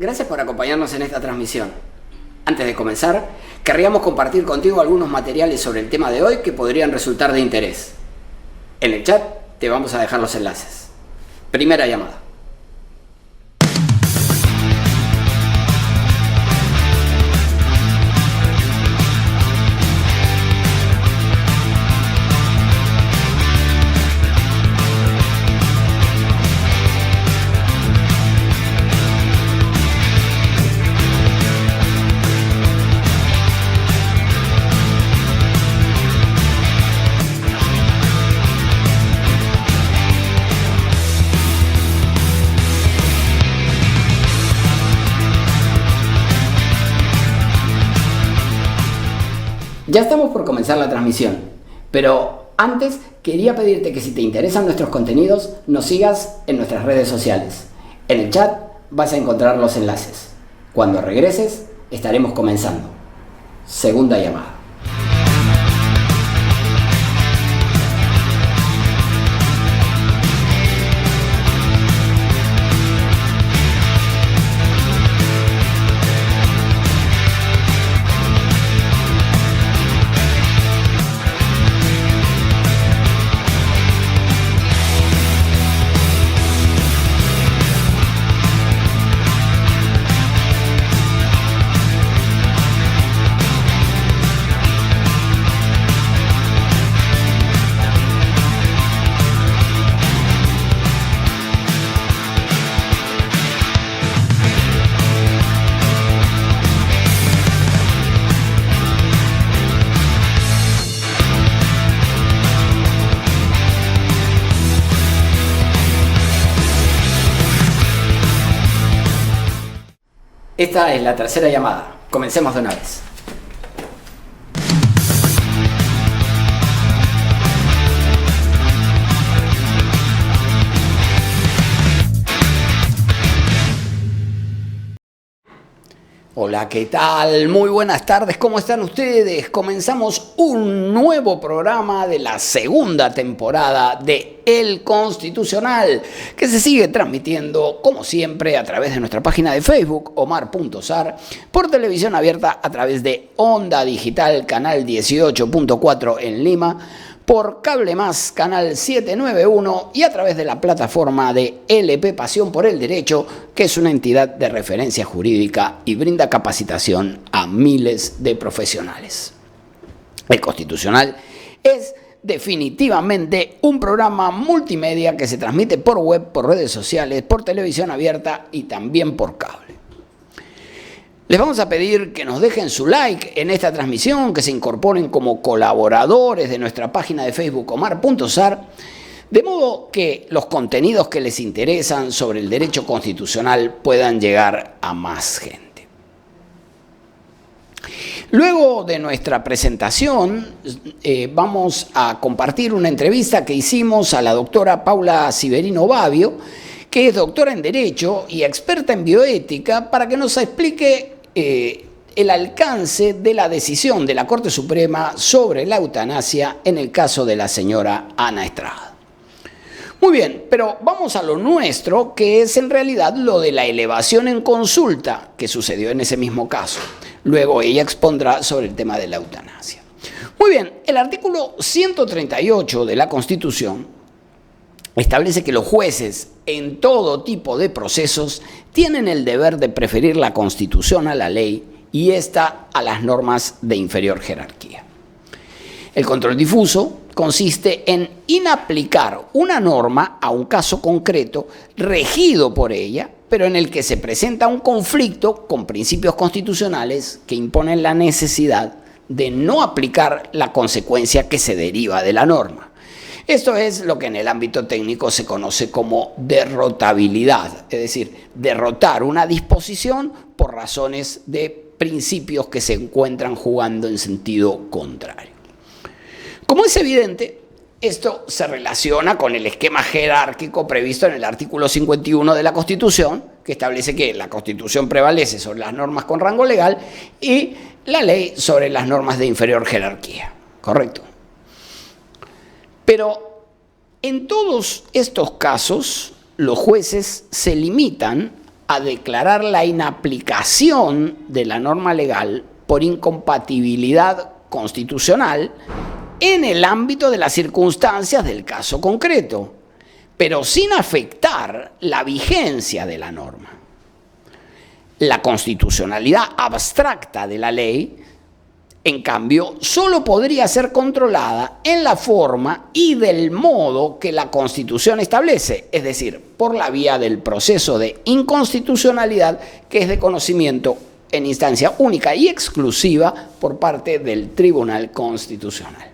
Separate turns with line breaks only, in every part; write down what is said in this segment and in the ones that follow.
Gracias por acompañarnos en esta transmisión. Antes de comenzar, querríamos compartir contigo algunos materiales sobre el tema de hoy que podrían resultar de interés. En el chat te vamos a dejar los enlaces. Primera llamada. Ya estamos por comenzar la transmisión, pero antes quería pedirte que si te interesan nuestros contenidos, nos sigas en nuestras redes sociales. En el chat vas a encontrar los enlaces. Cuando regreses, estaremos comenzando. Segunda llamada. Esta es la tercera llamada. Comencemos de una vez. Hola, ¿qué tal? Muy buenas tardes, ¿cómo están ustedes? Comenzamos un nuevo programa de la segunda temporada de El Constitucional, que se sigue transmitiendo, como siempre, a través de nuestra página de Facebook, Omar.Sar, por televisión abierta a través de Onda Digital, canal 18.4 en Lima, por Cable Más, canal 791 y a través de la plataforma de LP Pasión por el Derecho, que es una entidad de referencia jurídica y brinda capacitación a miles de profesionales. El Constitucional es definitivamente un programa multimedia que se transmite por web, por redes sociales, por televisión abierta y también por cable. Les vamos a pedir que nos dejen su like en esta transmisión, que se incorporen como colaboradores de nuestra página de Facebook Omar.Sar, de modo que los contenidos que les interesan sobre el derecho constitucional puedan llegar a más gente. Luego de nuestra presentación, vamos a compartir una entrevista que hicimos a la doctora Paula Ciberino Babio, que es doctora en Derecho y experta en bioética, para que nos explique el alcance de la decisión de la Corte Suprema sobre la eutanasia en el caso de la señora Ana Estrada. Muy bien, pero vamos a lo nuestro, que es en realidad lo de la elevación en consulta que sucedió en ese mismo caso. Luego ella expondrá sobre el tema de la eutanasia. Muy bien, el artículo 138 de la Constitución establece que los jueces en todo tipo de procesos tienen el deber de preferir la Constitución a la ley y esta a las normas de inferior jerarquía. El control difuso consiste en inaplicar una norma a un caso concreto regido por ella, pero en el que se presenta un conflicto con principios constitucionales que imponen la necesidad de no aplicar la consecuencia que se deriva de la norma. Esto es lo que en el ámbito técnico se conoce como derrotabilidad, es decir, derrotar una disposición por razones de principios que se encuentran jugando en sentido contrario. Como es evidente, esto se relaciona con el esquema jerárquico previsto en el artículo 51 de la Constitución, que establece que la Constitución prevalece sobre las normas con rango legal y la ley sobre las normas de inferior jerarquía, ¿correcto? Pero en todos estos casos, los jueces se limitan a declarar la inaplicación de la norma legal por incompatibilidad constitucional en el ámbito de las circunstancias del caso concreto, pero sin afectar la vigencia de la norma. La constitucionalidad abstracta de la ley, en cambio, solo podría ser controlada en la forma y del modo que la Constitución establece, es decir, por la vía del proceso de inconstitucionalidad, que es de conocimiento en instancia única y exclusiva por parte del Tribunal Constitucional.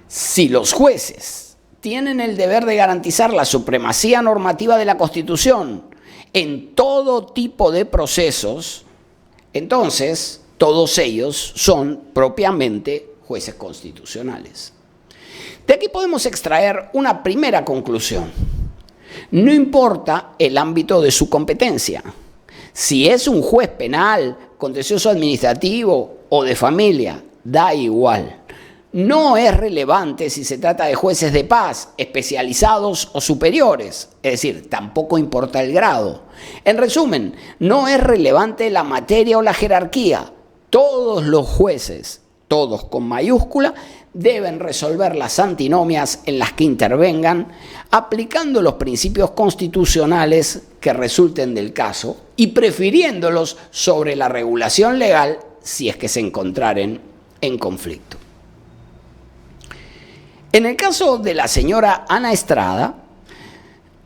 Si los jueces tienen el deber de garantizar la supremacía normativa de la Constitución en todo tipo de procesos, entonces todos ellos son propiamente jueces constitucionales. De aquí podemos extraer una primera conclusión. No importa el ámbito de su competencia. Si es un juez penal, contencioso administrativo o de familia, da igual. No es relevante si se trata de jueces de paz, especializados o superiores, es decir, tampoco importa el grado. En resumen, no es relevante la materia o la jerarquía. Todos los jueces, todos con mayúscula, deben resolver las antinomias en las que intervengan, aplicando los principios constitucionales que resulten del caso y prefiriéndolos sobre la regulación legal si es que se encontraren en conflicto. En el caso de la señora Ana Estrada,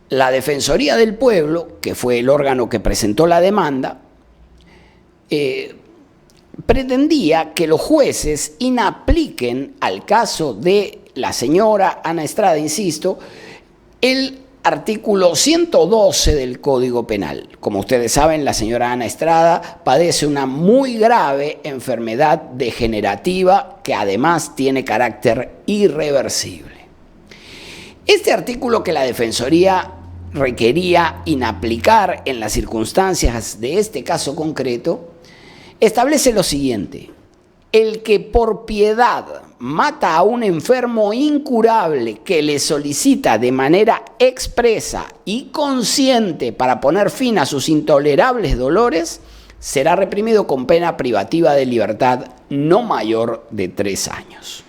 la Defensoría del Pueblo, que fue el órgano que presentó la demanda, pretendía que los jueces inapliquen al caso de la señora Ana Estrada, insisto, el artículo 112 del Código Penal. Como ustedes saben, la señora Ana Estrada padece una muy grave enfermedad degenerativa que además tiene carácter irreversible. Este artículo que la Defensoría requería inaplicar en las circunstancias de este caso concreto establece lo siguiente: el que por piedad mata a un enfermo incurable que le solicita de manera expresa y consciente para poner fin a sus intolerables dolores, será reprimido con pena privativa de libertad no mayor de 3 años.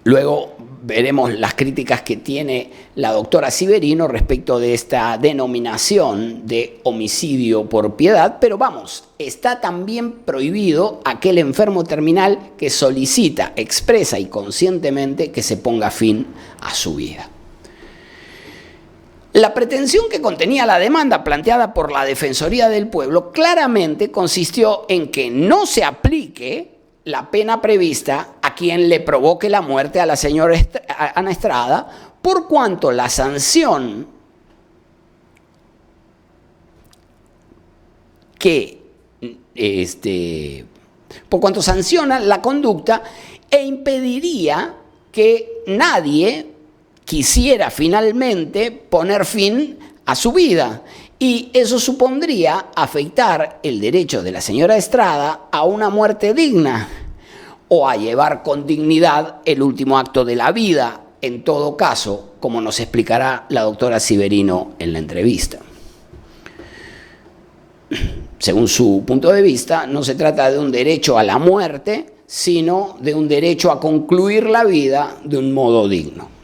Luego veremos las críticas que tiene la doctora Civerino respecto de esta denominación de homicidio por piedad, pero vamos, está también prohibido aquel enfermo terminal que solicita expresa y conscientemente que se ponga fin a su vida. La pretensión que contenía la demanda planteada por la Defensoría del Pueblo claramente consistió en que no se aplique la pena prevista a quien le provoque la muerte a la señora Ana Estrada, por cuanto la sanción por cuanto sanciona la conducta e impediría que nadie quisiera finalmente poner fin a su vida. Y eso supondría afectar el derecho de la señora Estrada a una muerte digna o a llevar con dignidad el último acto de la vida, en todo caso, como nos explicará la doctora Civerino en la entrevista. Según su punto de vista, no se trata de un derecho a la muerte, sino de un derecho a concluir la vida de un modo digno.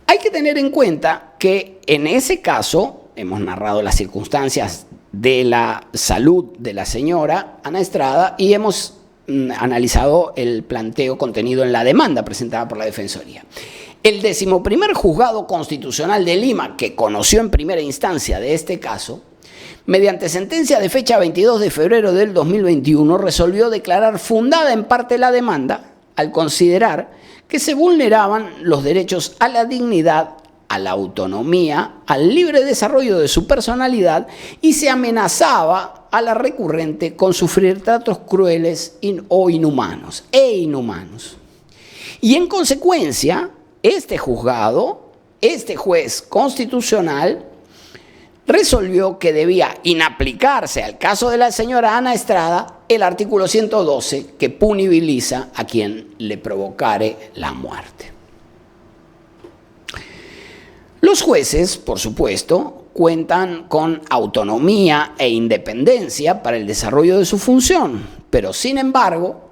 Hay que tener en cuenta que en ese caso, hemos narrado las circunstancias de la salud de la señora Ana Estrada y hemos analizado el planteo contenido en la demanda presentada por la Defensoría. El 11º Juzgado Constitucional de Lima, que conoció en primera instancia de este caso, mediante sentencia de fecha 22 de febrero del 2021, resolvió declarar fundada en parte la demanda al considerar que se vulneraban los derechos a la dignidad, a la autonomía, al libre desarrollo de su personalidad y se amenazaba a la recurrente con sufrir tratos crueles o inhumanos. Y en consecuencia, este juzgado, este juez constitucional, resolvió que debía inaplicarse al caso de la señora Ana Estrada el artículo 112 que punibiliza a quien le provocare la muerte. Los jueces, por supuesto, cuentan con autonomía e independencia para el desarrollo de su función, pero sin embargo,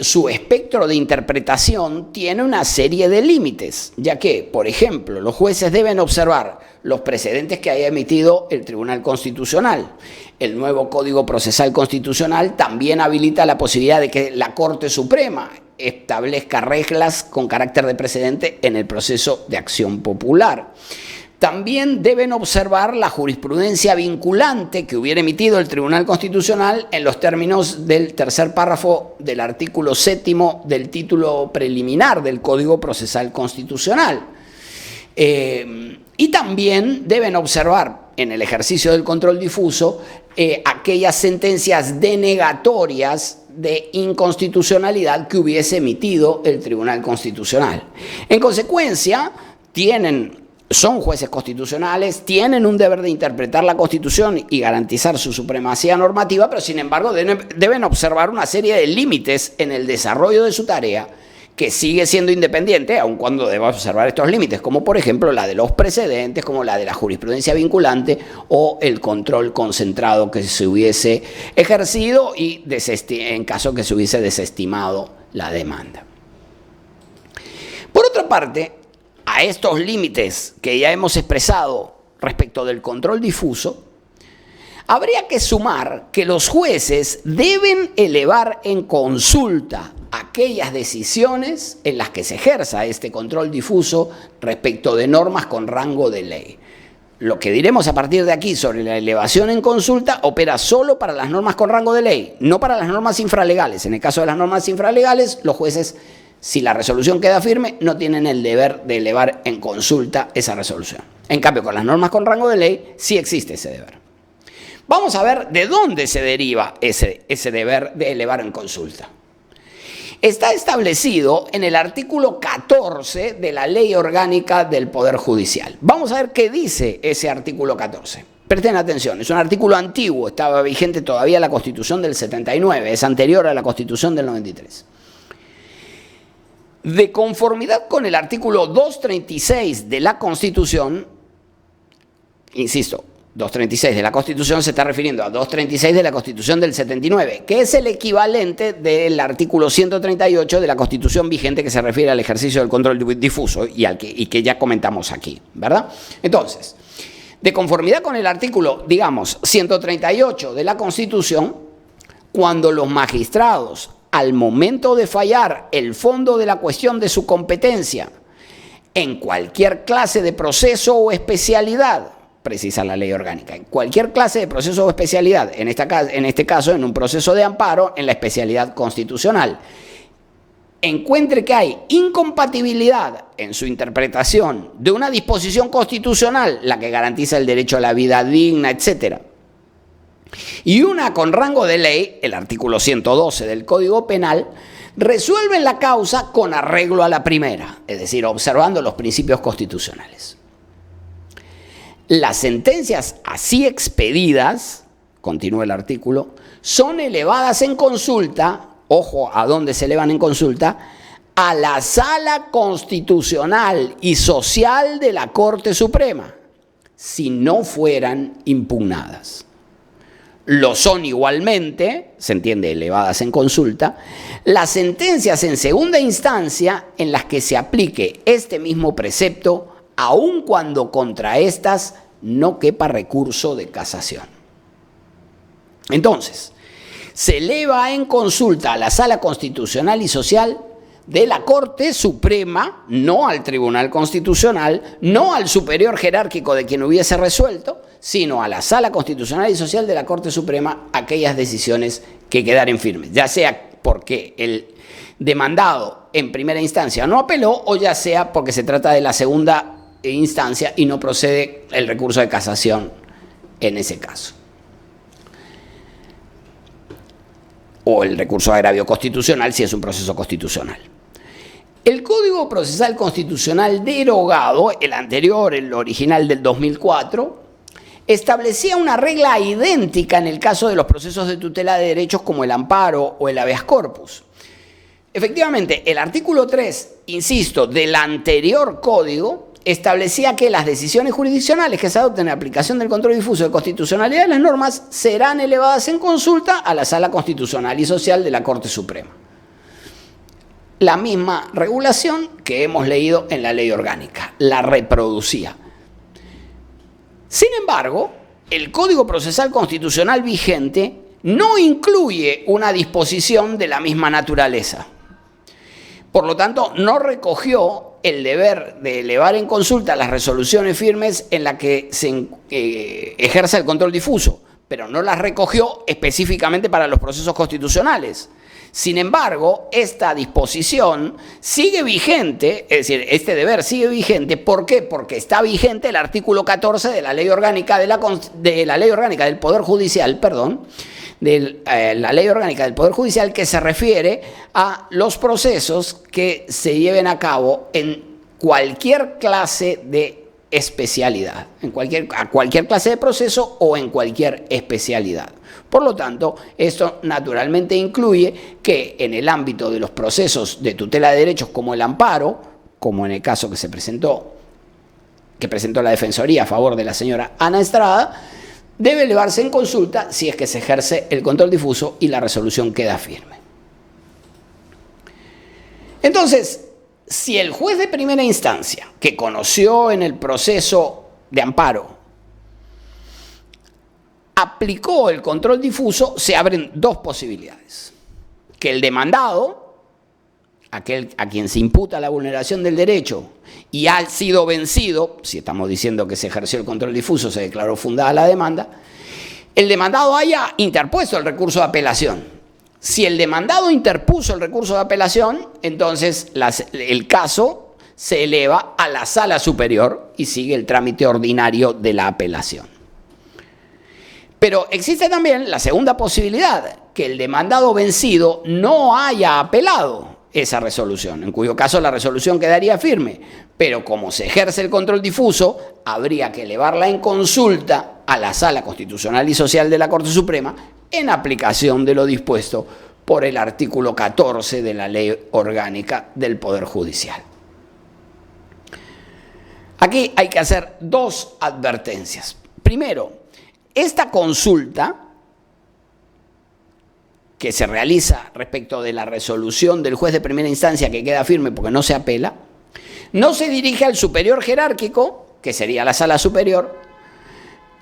su espectro de interpretación tiene una serie de límites, ya que, por ejemplo, los jueces deben observar los precedentes que haya emitido el Tribunal Constitucional. El nuevo Código Procesal Constitucional también habilita la posibilidad de que la Corte Suprema establezca reglas con carácter de precedente en el proceso de acción popular. También deben observar la jurisprudencia vinculante que hubiera emitido el Tribunal Constitucional en los términos del tercer párrafo del artículo 7º del título preliminar del Código Procesal Constitucional. Y también deben observar en el ejercicio del control difuso aquellas sentencias denegatorias de inconstitucionalidad que hubiese emitido el Tribunal Constitucional. En consecuencia, son jueces constitucionales, tienen un deber de interpretar la Constitución y garantizar su supremacía normativa, pero sin embargo deben observar una serie de límites en el desarrollo de su tarea que sigue siendo independiente, aun cuando deba observar estos límites, como por ejemplo la de los precedentes, como la de la jurisprudencia vinculante o el control concentrado que se hubiese ejercido y en caso que se hubiese desestimado la demanda. Por otra parte, a estos límites que ya hemos expresado respecto del control difuso, habría que sumar que los jueces deben elevar en consulta aquellas decisiones en las que se ejerza este control difuso respecto de normas con rango de ley. Lo que diremos a partir de aquí sobre la elevación en consulta opera solo para las normas con rango de ley, no para las normas infralegales. En el caso de las normas infralegales, los jueces, si la resolución queda firme, no tienen el deber de elevar en consulta esa resolución. En cambio, con las normas con rango de ley, sí existe ese deber. Vamos a ver de dónde se deriva ese deber de elevar en consulta. Está establecido en el artículo 14 de la Ley Orgánica del Poder Judicial. Vamos a ver qué dice ese artículo 14. Presten atención, es un artículo antiguo, estaba vigente todavía la Constitución del 79, es anterior a la Constitución del 93. De conformidad con el artículo 236 de la Constitución, insisto, 236 de la Constitución se está refiriendo a 236 de la Constitución del 79, que es el equivalente del artículo 138 de la Constitución vigente que se refiere al ejercicio del control difuso y que ya comentamos aquí, ¿verdad? Entonces, de conformidad con el artículo, digamos, 138 de la Constitución, cuando los magistrados, al momento de fallar el fondo de la cuestión de su competencia en cualquier clase de proceso o especialidad, precisa la ley orgánica, en cualquier clase de proceso o especialidad, en este caso en un proceso de amparo en la especialidad constitucional, encuentre que hay incompatibilidad en su interpretación de una disposición constitucional, la que garantiza el derecho a la vida digna, etc., y una con rango de ley, el artículo 112 del Código Penal, resuelven la causa con arreglo a la primera, es decir, observando los principios constitucionales. Las sentencias así expedidas, continúa el artículo, son elevadas en consulta, ojo a dónde se elevan en consulta, a la Sala Constitucional y Social de la Corte Suprema, si no fueran impugnadas. Lo son igualmente, se entiende, elevadas en consulta, las sentencias en segunda instancia en las que se aplique este mismo precepto, aun cuando contra estas no quepa recurso de casación. Entonces, se eleva en consulta a la Sala Constitucional y Social de la Corte Suprema, no al Tribunal Constitucional, no al superior jerárquico de quien hubiese resuelto, sino a la Sala Constitucional y Social de la Corte Suprema aquellas decisiones que quedaren firmes, ya sea porque el demandado en primera instancia no apeló o ya sea porque se trata de la segunda instancia y no procede el recurso de casación en ese caso. O el recurso de agravio constitucional si es un proceso constitucional. El Código Procesal Constitucional derogado, el anterior, el original del 2004, establecía una regla idéntica en el caso de los procesos de tutela de derechos como el amparo o el habeas corpus. Efectivamente, el artículo 3, insisto, del anterior código establecía que las decisiones jurisdiccionales que se adopten en aplicación del control difuso de constitucionalidad de las normas serán elevadas en consulta a la Sala Constitucional y Social de la Corte Suprema. La misma regulación que hemos leído en la ley orgánica, la reproducía. Sin embargo, el Código Procesal Constitucional vigente no incluye una disposición de la misma naturaleza. Por lo tanto, no recogió el deber de elevar en consulta las resoluciones firmes en las que se ejerza el control difuso, pero no las recogió específicamente para los procesos constitucionales. Sin embargo, esta disposición sigue vigente, es decir, este deber sigue vigente. ¿Por qué? Porque está vigente el artículo 14 de la Ley Orgánica del Poder Judicial, la Ley Orgánica del Poder Judicial, que se refiere a los procesos que se lleven a cabo en cualquier clase de especialidad, a cualquier clase de proceso o en cualquier especialidad. Por lo tanto, esto naturalmente incluye que en el ámbito de los procesos de tutela de derechos como el amparo, como en el caso que presentó la Defensoría a favor de la señora Ana Estrada, debe elevarse en consulta si es que se ejerce el control difuso y la resolución queda firme. Entonces, si el juez de primera instancia, que conoció en el proceso de amparo, aplicó el control difuso, se abren dos posibilidades. Que el demandado, aquel a quien se imputa la vulneración del derecho y ha sido vencido, si estamos diciendo que se ejerció el control difuso, se declaró fundada la demanda, el demandado haya interpuesto el recurso de apelación. Si el demandado interpuso el recurso de apelación, entonces el caso se eleva a la sala superior y sigue el trámite ordinario de la apelación. Pero existe también la segunda posibilidad, que el demandado vencido no haya apelado esa resolución, en cuyo caso la resolución quedaría firme, pero como se ejerce el control difuso, habría que elevarla en consulta a la Sala Constitucional y Social de la Corte Suprema en aplicación de lo dispuesto por el artículo 14 de la Ley Orgánica del Poder Judicial. Aquí hay que hacer dos advertencias. Primero, esta consulta que se realiza respecto de la resolución del juez de primera instancia que queda firme porque no se apela, no se dirige al superior jerárquico, que sería la sala superior,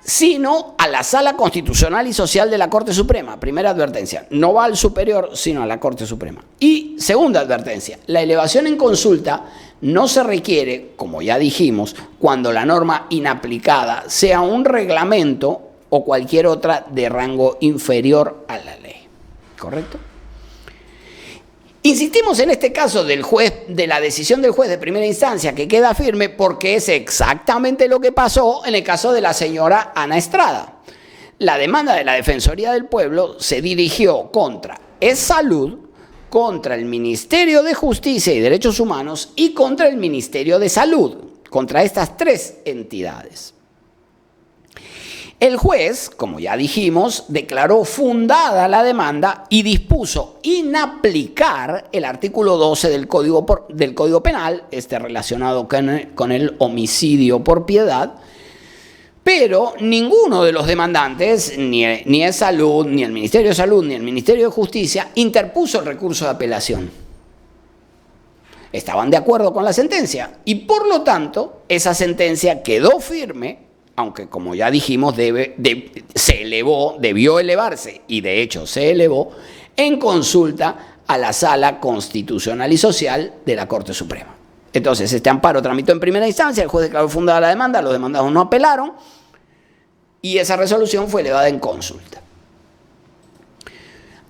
sino a la Sala Constitucional y Social de la Corte Suprema. Primera advertencia, no va al superior, sino a la Corte Suprema. Y segunda advertencia, la elevación en consulta no se requiere, como ya dijimos, cuando la norma inaplicada sea un reglamento o cualquier otra de rango inferior a la ley. ¿Correcto? Insistimos en este caso de la decisión del juez de primera instancia que queda firme porque es exactamente lo que pasó en el caso de la señora Ana Estrada. La demanda de la Defensoría del Pueblo se dirigió contra EsSalud, contra el Ministerio de Justicia y Derechos Humanos y contra el Ministerio de Salud, contra estas tres entidades. El juez, como ya dijimos, declaró fundada la demanda y dispuso inaplicar el artículo 12 del Código Penal, relacionado con el homicidio por piedad, pero ninguno de los demandantes, ni EsSalud, ni el Ministerio de Salud, ni el Ministerio de Justicia, interpuso el recurso de apelación. Estaban de acuerdo con la sentencia y, por lo tanto, esa sentencia quedó firme, aunque como ya dijimos debió elevarse y de hecho se elevó en consulta a la Sala Constitucional y Social de la Corte Suprema. Entonces este amparo tramitó en primera instancia, el juez declaró fundada la demanda, los demandados no apelaron y esa resolución fue elevada en consulta.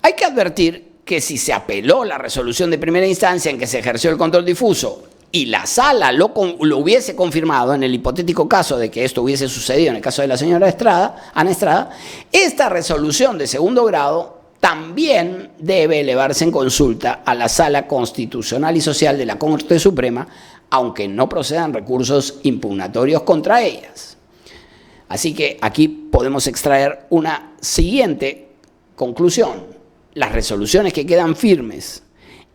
Hay que advertir que si se apeló la resolución de primera instancia en que se ejerció el control difuso y la sala lo hubiese confirmado en el hipotético caso de que esto hubiese sucedido en el caso de la señora Ana Estrada, esta resolución de segundo grado también debe elevarse en consulta a la Sala Constitucional y Social de la Corte Suprema, aunque no procedan recursos impugnatorios contra ellas. Así que aquí podemos extraer una siguiente conclusión. Las resoluciones que quedan firmes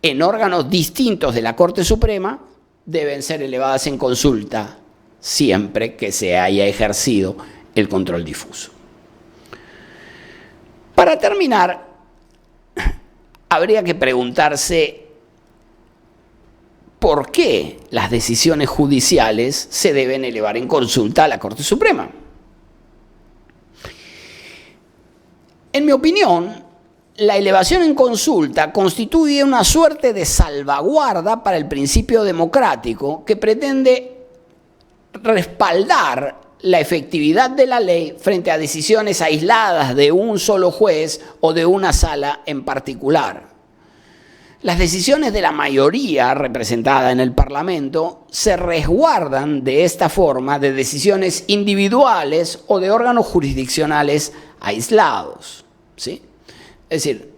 en órganos distintos de la Corte Suprema deben ser elevadas en consulta siempre que se haya ejercido el control difuso. Para terminar, habría que preguntarse por qué las decisiones judiciales se deben elevar en consulta a la Corte Suprema. En mi opinión, la elevación en consulta constituye una suerte de salvaguarda para el principio democrático que pretende respaldar la efectividad de la ley frente a decisiones aisladas de un solo juez o de una sala en particular. Las decisiones de la mayoría representada en el Parlamento se resguardan de esta forma de decisiones individuales o de órganos jurisdiccionales aislados, ¿sí? Es decir,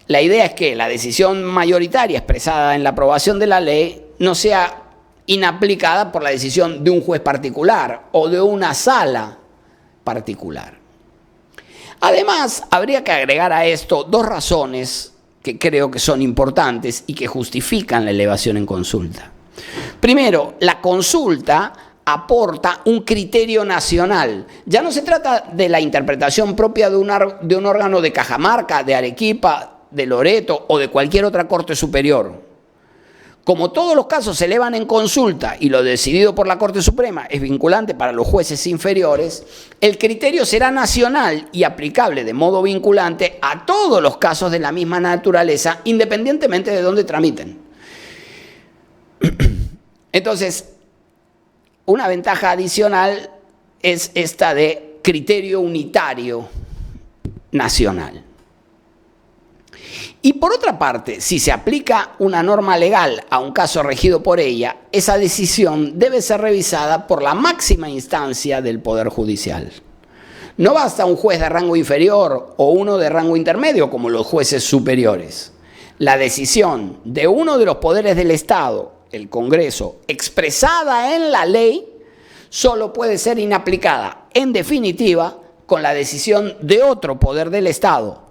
la idea es que la decisión mayoritaria expresada en la aprobación de la ley no sea inaplicada por la decisión de un juez particular o de una sala particular. Además, habría que agregar a esto dos razones que creo que son importantes y que justifican la elevación en consulta. Primero, la consulta aporta un criterio nacional. Ya no se trata de la interpretación propia de un órgano de Cajamarca, de Arequipa, de Loreto o de cualquier otra corte superior. Como todos los casos se elevan en consulta y lo decidido por la Corte Suprema es vinculante para los jueces inferiores, el criterio será nacional y aplicable de modo vinculante a todos los casos de la misma naturaleza, independientemente de dónde tramiten. Entonces, una ventaja adicional es esta de criterio unitario nacional. Y por otra parte, si se aplica una norma legal a un caso regido por ella, esa decisión debe ser revisada por la máxima instancia del Poder Judicial. No basta un juez de rango inferior o uno de rango intermedio como los jueces superiores. La decisión de uno de los poderes del Estado, el Congreso, expresada en la ley, solo puede ser inaplicada, en definitiva, con la decisión de otro poder del Estado.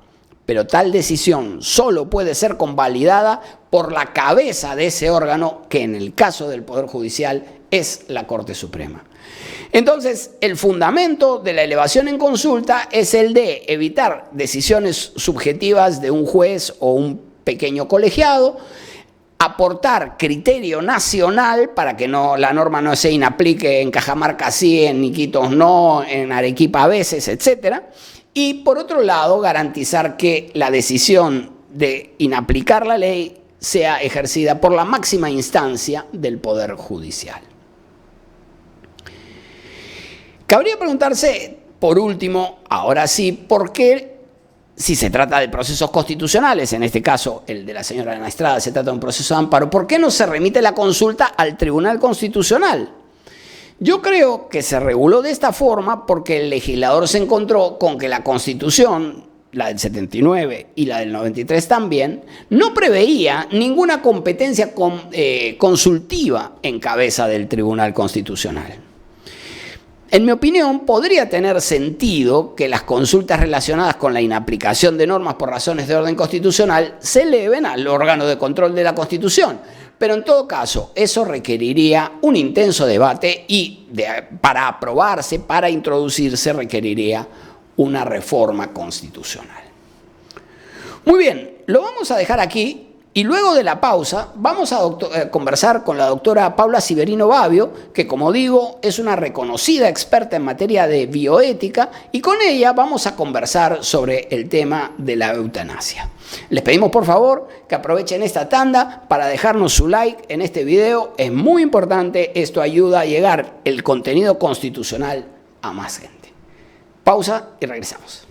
Pero tal decisión solo puede ser convalidada por la cabeza de ese órgano, que en el caso del Poder Judicial es la Corte Suprema. Entonces, el fundamento de la elevación en consulta es el de evitar decisiones subjetivas de un juez o un pequeño colegiado, aportar criterio nacional para que la norma no se inaplique en Cajamarca sí, en Iquitos no, en Arequipa a veces, etcétera. Y por otro lado, garantizar que la decisión de inaplicar la ley sea ejercida por la máxima instancia del Poder Judicial. Cabría preguntarse, por último, ahora sí, ¿por qué, si se trata de procesos constitucionales, en este caso el de la señora Ana Estrada se trata de un proceso de amparo, ¿por qué no se remite la consulta al Tribunal Constitucional? Yo creo que se reguló de esta forma porque el legislador se encontró con que la Constitución, la del 79 y la del 93 también, no preveía ninguna competencia consultiva en cabeza del Tribunal Constitucional. En mi opinión, podría tener sentido que las consultas relacionadas con la inaplicación de normas por razones de orden constitucional se eleven al órgano de control de la Constitución. Pero en todo caso, eso requeriría un intenso debate y para aprobarse, para introducirse, requeriría una reforma constitucional. Muy bien, lo vamos a dejar aquí y luego de la pausa vamos a conversar con la doctora Paula Civerino Babbio, que como digo es una reconocida experta en materia de bioética, y con ella vamos a conversar sobre el tema de la eutanasia. Les pedimos por favor que aprovechen esta tanda para dejarnos su like en este video, es muy importante, esto ayuda a llegar el contenido constitucional a más gente. Pausa y regresamos.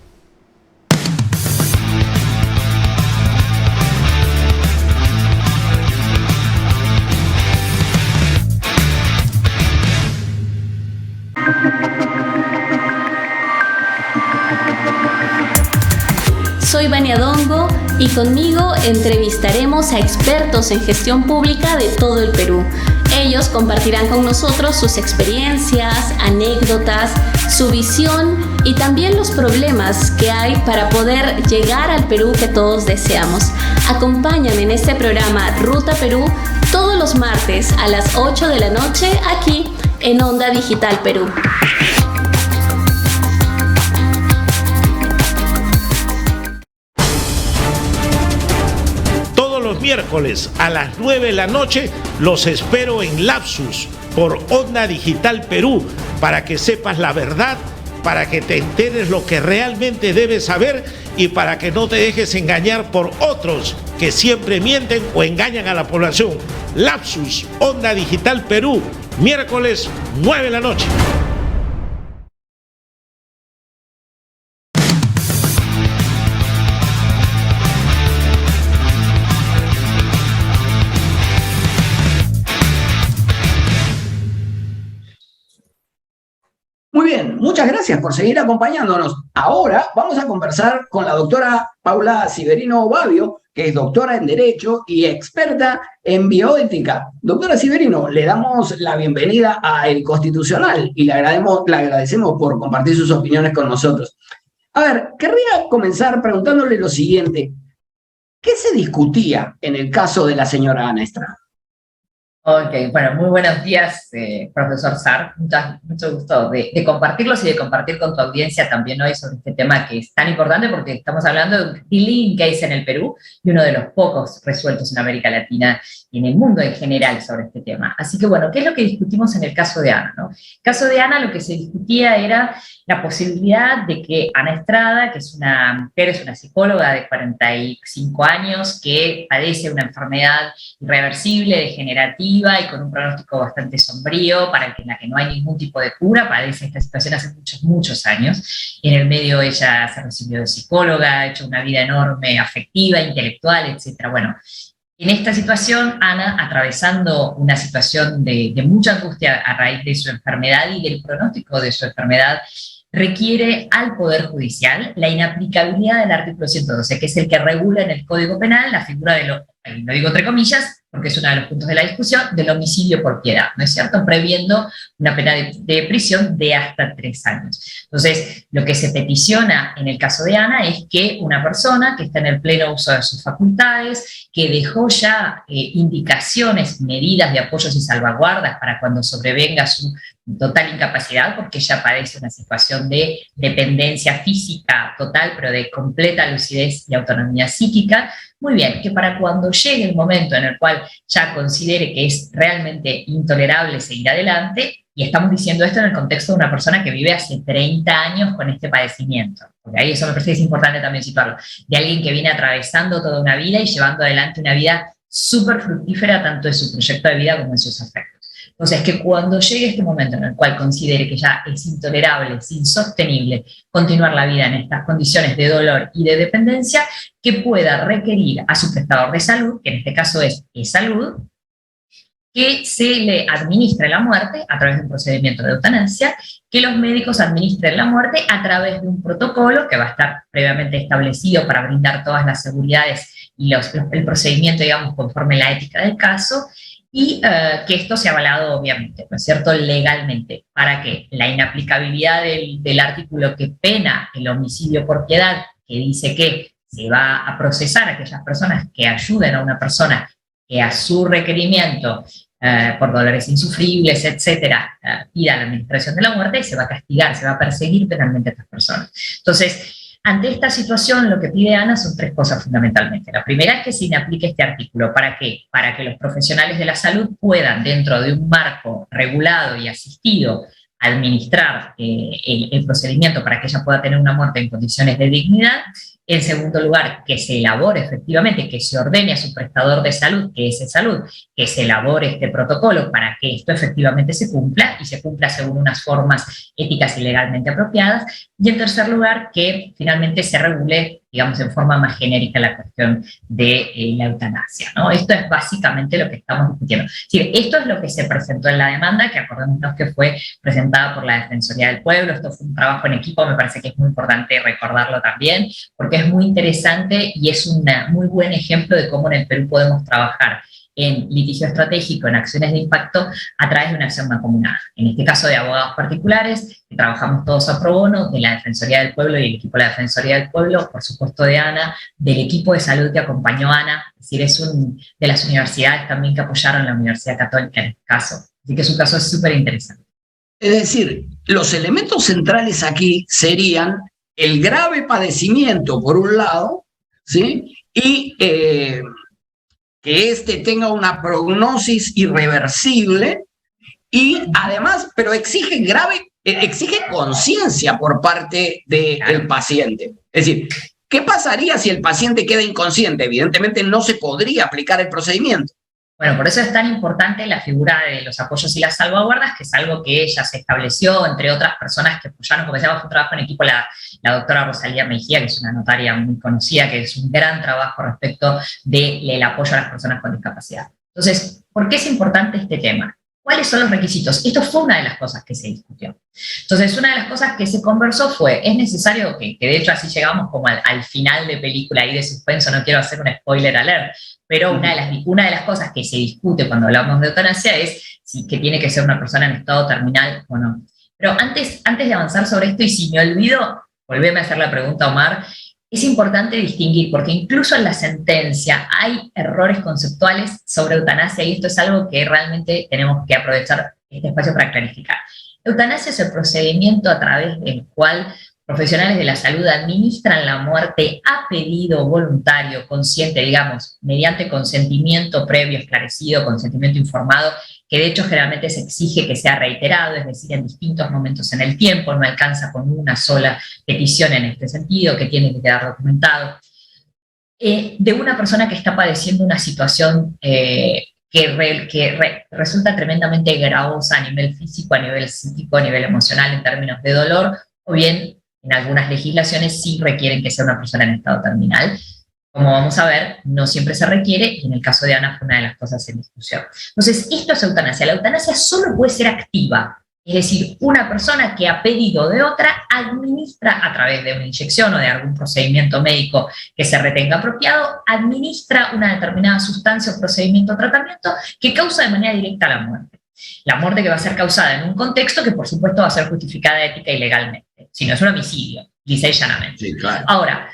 Soy Vania Dongo y conmigo entrevistaremos a expertos en gestión pública de todo el Perú. Ellos compartirán con nosotros sus experiencias, anécdotas, su visión y también los problemas que hay para poder llegar al Perú que todos deseamos. Acompáñame en este programa Ruta Perú todos los martes a las 8 de la noche aquí en Onda Digital Perú.
Todos los miércoles a las 9 de la noche los espero en Lapsus por Onda Digital Perú para que sepas la verdad, para que te enteres lo que realmente debes saber y para que no te dejes engañar por otros que siempre mienten o engañan a la población. Lapsus, Onda Digital Perú, miércoles 9 de la noche.
Muy bien, muchas gracias por seguir acompañándonos. Ahora vamos a conversar con la doctora Paula Civerino Bobbio, que es doctora en Derecho y experta en bioética. Doctora Civerino, le damos la bienvenida a El Constitucional y le agradecemos por compartir sus opiniones con nosotros. A ver, querría comenzar preguntándole lo siguiente. ¿Qué se discutía en el caso de la señora Ana Estrada?
Ok, bueno, muy buenos días, profesor Sarr. Mucho gusto de compartirlos y de compartir con tu audiencia también hoy sobre este tema que es tan importante porque estamos hablando de un dealing case en el Perú y uno de los pocos resueltos en América Latina y en el mundo en general sobre este tema. Así que bueno, ¿qué es lo que discutimos en el caso de Ana, ¿no? En el caso de Ana lo que se discutía era la posibilidad de que Ana Estrada, que es una mujer, es una psicóloga de 45 años que padece una enfermedad irreversible, degenerativa, y con un pronóstico bastante sombrío, en la que no hay ningún tipo de cura, padece esta situación hace muchos años. En el medio ella se recibió de psicóloga, ha hecho una vida enorme, afectiva, intelectual, etc. Bueno, en esta situación, Ana, atravesando una situación de mucha angustia a raíz de su enfermedad y del pronóstico de su enfermedad, requiere al Poder Judicial la inaplicabilidad del artículo 112, que es el que regula en el Código Penal la figura de lo digo entre comillas, porque es uno de los puntos de la discusión, del homicidio por piedad, ¿no es cierto? Previendo una pena de prisión de hasta 3 años. Entonces, lo que se peticiona en el caso de Ana es que una persona que está en el pleno uso de sus facultades, que dejó ya indicaciones, medidas de apoyos y salvaguardas para cuando sobrevenga su total incapacidad, porque ella padece una situación de dependencia física total, pero de completa lucidez y autonomía psíquica. Muy bien, que para cuando llegue el momento en el cual ya considere que es realmente intolerable seguir adelante, y estamos diciendo esto en el contexto de una persona que vive hace 30 años con este padecimiento, porque ahí eso me parece que es importante también situarlo, de alguien que viene atravesando toda una vida y llevando adelante una vida súper fructífera tanto en su proyecto de vida como en sus afectos. Entonces, que cuando llegue este momento en el cual considere que ya es intolerable, es insostenible continuar la vida en estas condiciones de dolor y de dependencia, que pueda requerir a su prestador de salud, que en este caso es eSalud, que se le administre la muerte a través de un procedimiento de eutanasia, que los médicos administren la muerte a través de un protocolo que va a estar previamente establecido para brindar todas las seguridades y el procedimiento, digamos, conforme la ética del caso, y que esto sea avalado, obviamente, ¿no es cierto?, legalmente, para que la inaplicabilidad del artículo que pena el homicidio por piedad, que dice que se va a procesar a aquellas personas que ayuden a una persona que a su requerimiento por dolores insufribles, etcétera, pida la administración de la muerte, y se va a castigar, se va a perseguir penalmente a estas personas. Entonces, ante esta situación, lo que pide Ana son 3 cosas fundamentalmente. La primera es que se inaplique este artículo. ¿Para qué? Para que los profesionales de la salud puedan, dentro de un marco regulado y asistido, administrar el procedimiento para que ella pueda tener una muerte en condiciones de dignidad. En segundo lugar, que se elabore efectivamente, que se ordene a su prestador de salud, que es eSalud, que se elabore este protocolo para que esto efectivamente se cumpla, y se cumpla según unas formas éticas y legalmente apropiadas. Y en tercer lugar, que finalmente se regule, digamos, en forma más genérica la cuestión de la eutanasia, ¿no? Esto es básicamente lo que estamos discutiendo. Es decir, esto es lo que se presentó en la demanda, que acordémonos que fue presentada por la Defensoría del Pueblo. Esto fue un trabajo en equipo, me parece que es muy importante recordarlo también, porque es muy interesante y es un muy buen ejemplo de cómo en el Perú podemos trabajar en litigio estratégico, en acciones de impacto, a través de una acción mancomunada. En este caso de abogados particulares, que trabajamos todos a pro bono, de la Defensoría del Pueblo y el equipo de la Defensoría del Pueblo, por supuesto de Ana, del equipo de salud que acompañó a Ana, es decir, es de las universidades también que apoyaron la Universidad Católica en este caso. Así que su caso es súper interesante.
Es decir, los elementos centrales aquí serían el grave padecimiento, por un lado, ¿sí? Y que éste tenga una prognosis irreversible y además, pero exige conciencia por parte del paciente. Es decir, ¿qué pasaría si el paciente queda inconsciente? Evidentemente no se podría aplicar el procedimiento.
Bueno, por eso es tan importante la figura de los apoyos y las salvaguardas, que es algo que ya se estableció, entre otras personas que apoyaron, porque hacíamos un trabajo en equipo, la doctora Rosalía Mejía, que es una notaria muy conocida, que es un gran trabajo respecto del apoyo a las personas con discapacidad. Entonces, ¿por qué es importante este tema? ¿Cuáles son los requisitos? Esto fue una de las cosas que se discutió. Entonces, una de las cosas que se conversó fue, es necesario que de hecho así llegamos como al final de película ahí de suspenso, no quiero hacer un spoiler alert, pero una de las cosas que se discute cuando hablamos de eutanasia es que tiene que ser una persona en estado terminal o no. Pero antes de avanzar sobre esto, y si me olvido, volveme a hacer la pregunta, Omar, es importante distinguir, porque incluso en la sentencia hay errores conceptuales sobre eutanasia, y esto es algo que realmente tenemos que aprovechar este espacio para clarificar. Eutanasia es el procedimiento a través del cual profesionales de la salud administran la muerte a pedido voluntario, consciente, digamos, mediante consentimiento previo esclarecido, consentimiento informado, que de hecho generalmente se exige que sea reiterado, es decir, en distintos momentos en el tiempo, no alcanza con una sola petición en este sentido, que tiene que quedar documentado, de una persona que está padeciendo una situación que resulta tremendamente gravosa a nivel físico, a nivel psíquico, a nivel emocional en términos de dolor, o bien en algunas legislaciones sí requieren que sea una persona en estado terminal. Como vamos a ver, no siempre se requiere, y en el caso de Ana fue una de las cosas en discusión. Entonces, esto es eutanasia. La eutanasia solo puede ser activa, es decir, una persona que a pedido de otra administra a través de una inyección o de algún procedimiento médico que se retenga apropiado, administra una determinada sustancia o procedimiento o tratamiento que causa de manera directa la muerte. La muerte que va a ser causada en un contexto que por supuesto va a ser justificada ética y legalmente, si no es un homicidio, lisa y llanamente.
Sí, claro.
Ahora,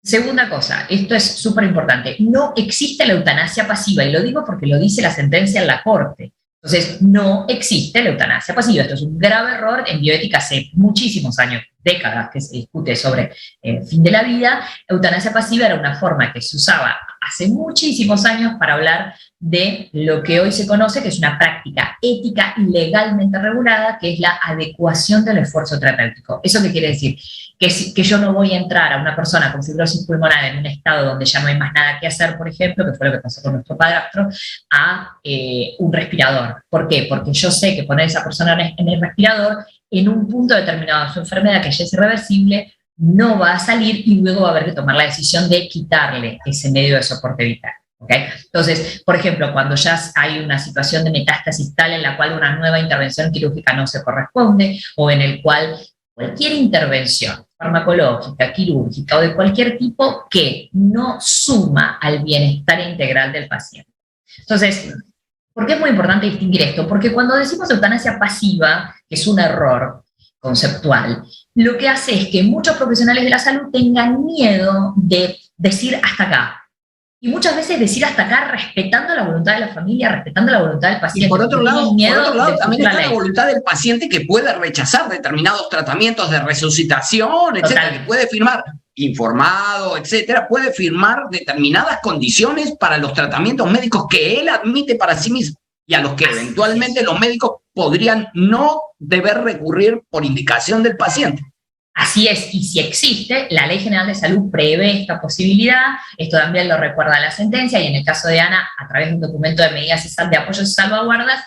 segunda cosa, esto es súper importante, no existe la eutanasia pasiva, y lo digo porque lo dice la sentencia en la Corte. Entonces, no existe la eutanasia pasiva. Esto es un grave error en bioética hace muchísimos años, décadas, que se discute sobre el fin de la vida. Eutanasia pasiva era una forma que se usaba hace muchísimos años para hablar de lo que hoy se conoce que es una práctica ética y legalmente regulada, que es la adecuación del esfuerzo terapéutico. ¿Eso qué quiere decir? Que yo no voy a entrar a una persona con fibrosis pulmonar en un estado donde ya no hay más nada que hacer, por ejemplo, que fue lo que pasó con nuestro padrastro, a un respirador. ¿Por qué? Porque yo sé que poner a esa persona en el respirador en un punto determinado de su enfermedad, que ya es irreversible, no va a salir y luego va a haber que tomar la decisión de quitarle ese medio de soporte vital. ¿Okay? Entonces, por ejemplo, cuando ya hay una situación de metástasis tal en la cual una nueva intervención quirúrgica no se corresponde, o en el cual cualquier intervención farmacológica, quirúrgica o de cualquier tipo que no suma al bienestar integral del paciente. Entonces, ¿por qué es muy importante distinguir esto? Porque cuando decimos eutanasia pasiva, que es un error conceptual, lo que hace es que muchos profesionales de la salud tengan miedo de decir hasta acá. Y muchas veces decir hasta acá respetando la voluntad de la familia, respetando la voluntad del paciente.
Y por otro lado también está la voluntad del paciente, que puede rechazar determinados tratamientos de resucitación, etcétera, que puede firmar, informado, etcétera, puede firmar determinadas condiciones para los tratamientos médicos que él admite para sí mismo, y a los que eventualmente los médicos podrían no deber recurrir por indicación del paciente.
Así es, y si existe, la Ley General de Salud prevé esta posibilidad, esto también lo recuerda la sentencia, y en el caso de Ana, a través de un documento de medidas de apoyo y salvaguardas,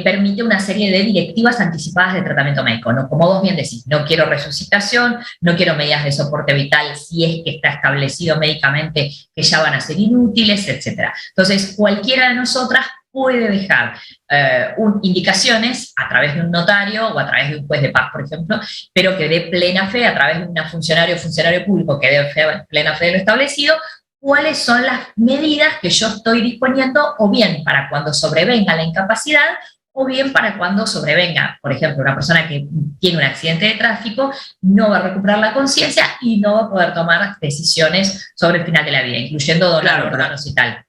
permite una serie de directivas anticipadas de tratamiento médico, ¿no? Como vos bien decís, no quiero resucitación, no quiero medidas de soporte vital si es que está establecido médicamente que ya van a ser inútiles, etc. Entonces, cualquiera de nosotras puede dejar indicaciones a través de un notario o a través de un juez de paz, por ejemplo, pero que dé plena fe a través de un funcionario público que dé plena fe de lo establecido, cuáles son las medidas que yo estoy disponiendo, o bien para cuando sobrevenga la incapacidad, o bien para cuando sobrevenga, por ejemplo, una persona que tiene un accidente de tráfico, no va a recuperar la conciencia y no va a poder tomar decisiones sobre el final de la vida, incluyendo donar órganos y tal.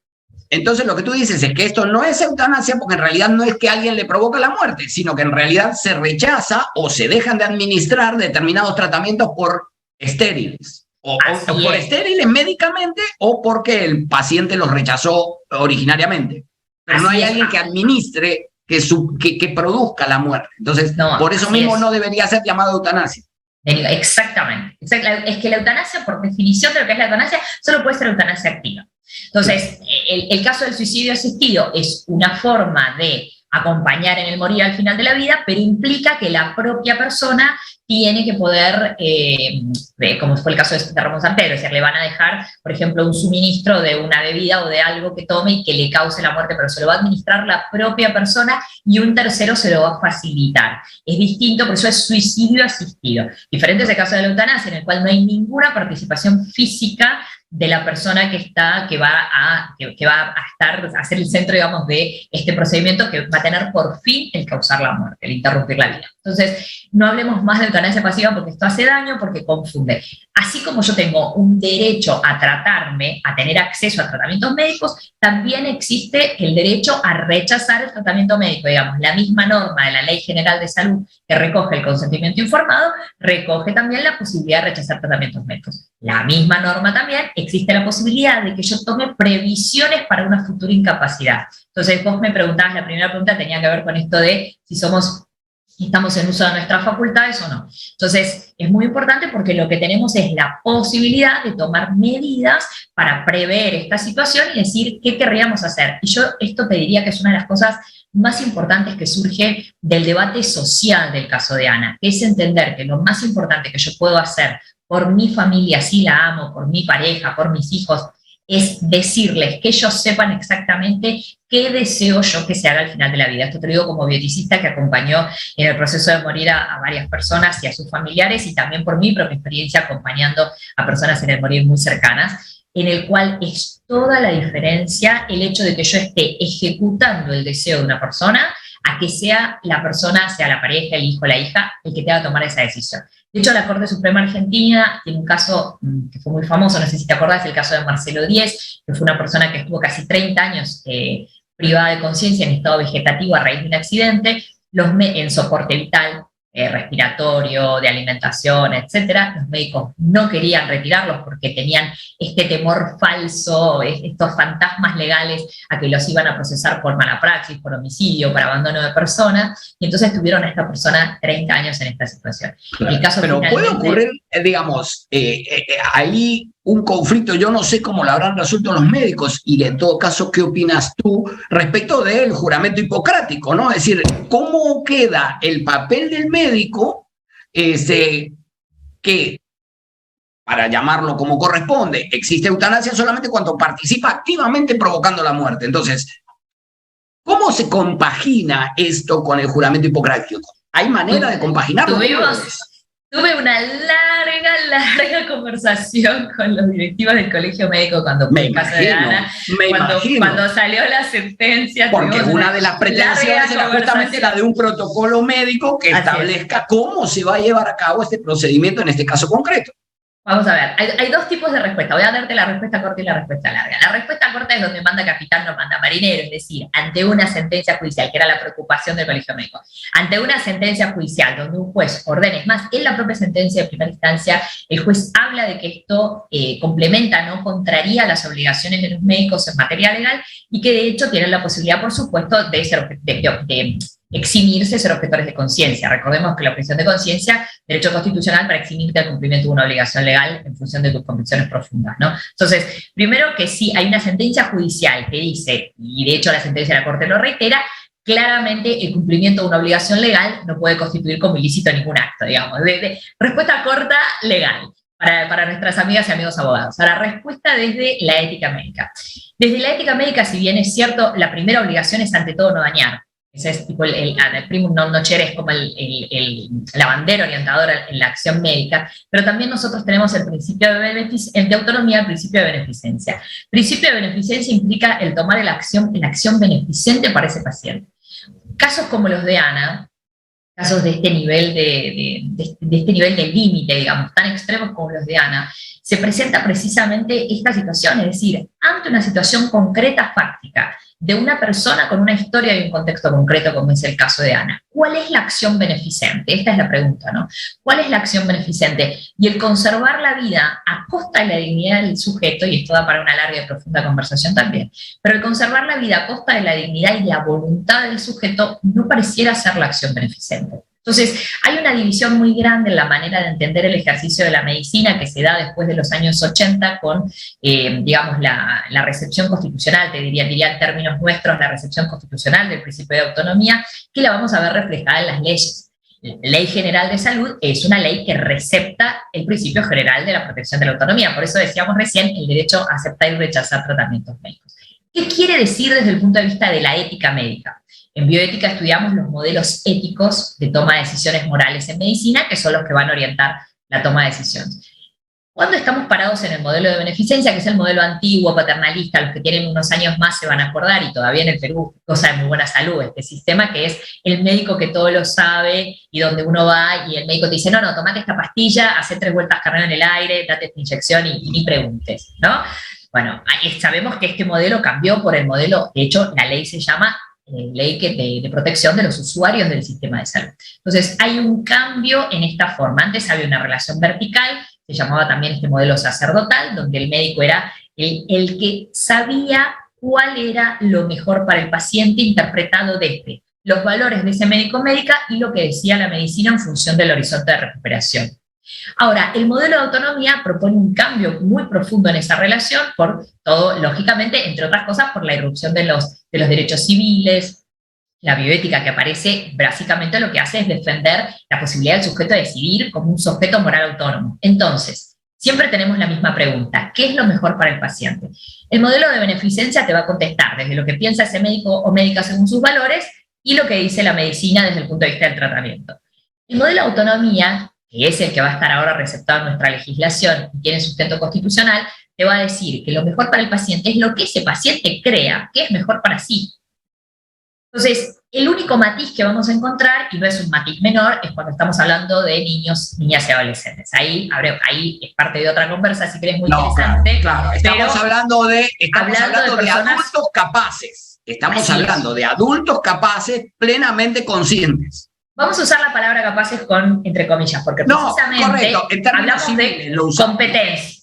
Entonces lo que tú dices es que esto no es eutanasia porque en realidad no es que alguien le provoca la muerte, sino que en realidad se rechaza o se dejan de administrar determinados tratamientos por estériles. O por estériles médicamente o porque el paciente los rechazó originariamente. Pero no hay alguien que administre, que produzca la muerte. Entonces, por eso mismo no debería ser llamado eutanasia.
Exactamente. Es que la eutanasia, por definición de lo que es la eutanasia, solo puede ser eutanasia activa. Entonces, el caso del suicidio asistido es una forma de acompañar en el morir al final de la vida, pero implica que la propia persona tiene que poder, como fue el caso de Ramón San Pedro, es decir, le van a dejar, por ejemplo, un suministro de una bebida o de algo que tome y que le cause la muerte, pero se lo va a administrar la propia persona y un tercero se lo va a facilitar. Es distinto, por eso es suicidio asistido. Diferente es el caso de la eutanasia, en el cual no hay ninguna participación física de la persona que va a ser el centro, digamos, de este procedimiento que va a tener por fin el causar la muerte, el interrumpir la vida. Entonces, no hablemos más de eutanasia pasiva porque esto hace daño, porque confunde. Así como yo tengo un derecho a tratarme, a tener acceso a tratamientos médicos, también existe el derecho a rechazar el tratamiento médico. Digamos, la misma norma de la Ley General de Salud que recoge el consentimiento informado, recoge también la posibilidad de rechazar tratamientos médicos. La misma norma también existe la posibilidad de que yo tome previsiones para una futura incapacidad. Entonces vos me preguntabas, la primera pregunta tenía que ver con esto de si estamos en uso de nuestras facultades o no. Entonces es muy importante porque lo que tenemos es la posibilidad de tomar medidas para prever esta situación y decir qué querríamos hacer. Y yo esto te diría que es una de las cosas más importantes que surge del debate social del caso de Ana, que es entender que lo más importante que yo puedo hacer por mi familia, si la amo, por mi pareja, por mis hijos, es decirles que ellos sepan exactamente qué deseo yo que se haga al final de la vida. Esto te lo digo como bioeticista que acompañó en el proceso de morir a varias personas y a sus familiares, y también por mi propia experiencia acompañando a personas en el morir muy cercanas, en el cual es toda la diferencia el hecho de que yo esté ejecutando el deseo de una persona a que sea la persona, sea la pareja, el hijo, la hija, el que tenga que tomar esa decisión. De hecho, la Corte Suprema Argentina tiene un caso que fue muy famoso, no sé si te acordás, el caso de Marcelo Díez, que fue una persona que estuvo casi 30 años privada de conciencia en estado vegetativo a raíz de un accidente, en soporte vital, respiratorio, de alimentación, etcétera. Los médicos no querían retirarlos porque tenían este temor falso, estos fantasmas legales a que los iban a procesar por mala praxis, por homicidio, por abandono de personas, y entonces tuvieron a esta persona 30 años en esta situación.
Claro. El caso pero puede ocurrir, digamos, ahí un conflicto, yo no sé cómo lo habrán resuelto los médicos, y en todo caso, ¿qué opinas tú respecto del juramento hipocrático, ¿no? Es decir, ¿cómo queda el papel del médico que, para llamarlo como corresponde, existe eutanasia solamente cuando participa activamente provocando la muerte? Entonces, ¿cómo se compagina esto con el juramento hipocrático? ¿Hay manera de compaginarlo?
Tuve una larga conversación con los directivos del Colegio Médico cuando cuando salió la sentencia.
Porque una de las pretensiones era justamente la de un protocolo médico que establezca cómo se va a llevar a cabo este procedimiento en este caso concreto.
Vamos a ver, hay dos tipos de respuesta. Voy a darte la respuesta corta y la respuesta larga. La respuesta corta es donde manda capitán, no manda marinero, es decir, ante una sentencia judicial, que era la preocupación del Colegio Médico, ante una sentencia judicial donde un juez ordena, es más, en la propia sentencia de primera instancia, el juez habla de que esto complementa, no contraría las obligaciones de los médicos en materia legal, y que de hecho tienen la posibilidad, por supuesto, de eximirse, ser objetores de conciencia. Recordemos que la objeción de conciencia, derecho constitucional para eximirte al cumplimiento de una obligación legal en función de tus convicciones profundas, ¿no? Entonces, primero que sí, hay una sentencia judicial que dice, y de hecho la sentencia de la Corte lo reitera, claramente el cumplimiento de una obligación legal no puede constituir como ilícito ningún acto, digamos. Respuesta corta, legal, para nuestras amigas y amigos abogados. Ahora, respuesta desde la ética médica. Desde la ética médica, si bien es cierto, la primera obligación es ante todo no dañar. Ese es tipo el primum non nocere, es como la bandera orientadora en la acción médica, pero también nosotros tenemos el principio de autonomía, el principio de beneficencia. El principio de beneficencia implica el tomar la acción beneficente para ese paciente. Casos como los de Ana, casos de este nivel de este nivel de límite, digamos, tan extremos como los de Ana, se presenta precisamente esta situación, es decir, ante una situación concreta, fáctica, de una persona con una historia y un contexto concreto, como es el caso de Ana. ¿Cuál es la acción beneficente? Esta es la pregunta, ¿no? ¿Cuál es la acción beneficente? Y el conservar la vida a costa de la dignidad del sujeto, y esto da para una larga y profunda conversación también, pero el conservar la vida a costa de la dignidad y la voluntad del sujeto no pareciera ser la acción beneficente. Entonces, hay una división muy grande en la manera de entender el ejercicio de la medicina que se da después de los años 80 con, digamos, la recepción constitucional, te diría en términos nuestros, la recepción constitucional del principio de autonomía, que la vamos a ver reflejada en las leyes. La Ley General de Salud es una ley que recepta el principio general de la protección de la autonomía. Por eso decíamos recién el derecho a aceptar y rechazar tratamientos médicos. ¿Qué quiere decir desde el punto de vista de la ética médica? En bioética estudiamos los modelos éticos de toma de decisiones morales en medicina, que son los que van a orientar la toma de decisiones. Cuando estamos parados en el modelo de beneficencia, que es el modelo antiguo, paternalista, los que tienen unos años más se van a acordar, y todavía en el Perú goza de muy buena salud este sistema, que es el médico que todo lo sabe, y donde uno va y el médico te dice, no, tomate esta pastilla, hace 3 vueltas carrera en el aire, date esta inyección y ni preguntes, ¿no? Bueno, sabemos que este modelo cambió por el modelo, de hecho, la ley se llama ley de protección de los usuarios del sistema de salud. Entonces, hay un cambio en esta forma. Antes había una relación vertical, se llamaba también este modelo sacerdotal, donde el médico era el que sabía cuál era lo mejor para el paciente, interpretado desde los valores de ese médico o médica y lo que decía la medicina en función del horizonte de recuperación. Ahora, el modelo de autonomía propone un cambio muy profundo en esa relación, por todo, lógicamente, entre otras cosas, por la irrupción de los derechos civiles, la bioética que aparece, básicamente lo que hace es defender la posibilidad del sujeto de decidir como un sujeto moral autónomo. Entonces, siempre tenemos la misma pregunta, ¿qué es lo mejor para el paciente? El modelo de beneficencia te va a contestar desde lo que piensa ese médico o médica según sus valores y lo que dice la medicina desde el punto de vista del tratamiento. El modelo de autonomía, que es el que va a estar ahora receptado en nuestra legislación y tiene sustento constitucional, te va a decir que lo mejor para el paciente es lo que ese paciente crea que es mejor para sí. Entonces, el único matiz que vamos a encontrar, y no es un matiz menor, es cuando estamos hablando de niños, niñas y adolescentes. Ahí es parte de otra conversa, si querés, muy interesante.
Claro, estamos hablando de adultos capaces. Estamos hablando de adultos capaces plenamente conscientes.
Vamos a usar la palabra capaces entre comillas, porque precisamente hablamos de competencia.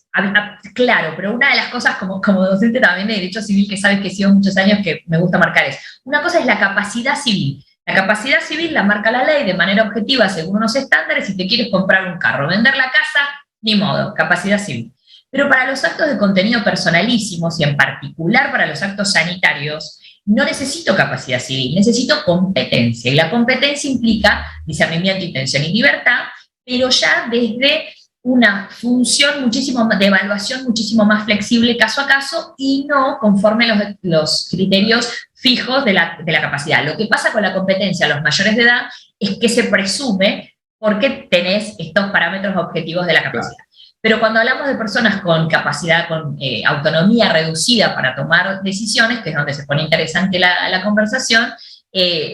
Claro, pero una de las cosas, como docente también de Derecho Civil, que sabes que he sido muchos años, que me gusta marcar es, una cosa es la capacidad civil. La capacidad civil la marca la ley de manera objetiva según unos estándares. Si te quieres comprar un carro, vender la casa, ni modo, capacidad civil. Pero para los actos de contenido personalísimos, y en particular para los actos sanitarios, no necesito capacidad civil, necesito competencia. Y la competencia implica discernimiento, intención y libertad, pero ya desde una función de evaluación muchísimo más flexible caso a caso y no conforme los criterios fijos de la capacidad. Lo que pasa con la competencia a los mayores de edad es que se presume porque tenés estos parámetros objetivos de la capacidad. Pero cuando hablamos de personas con capacidad, con autonomía reducida para tomar decisiones, que es donde se pone interesante la conversación,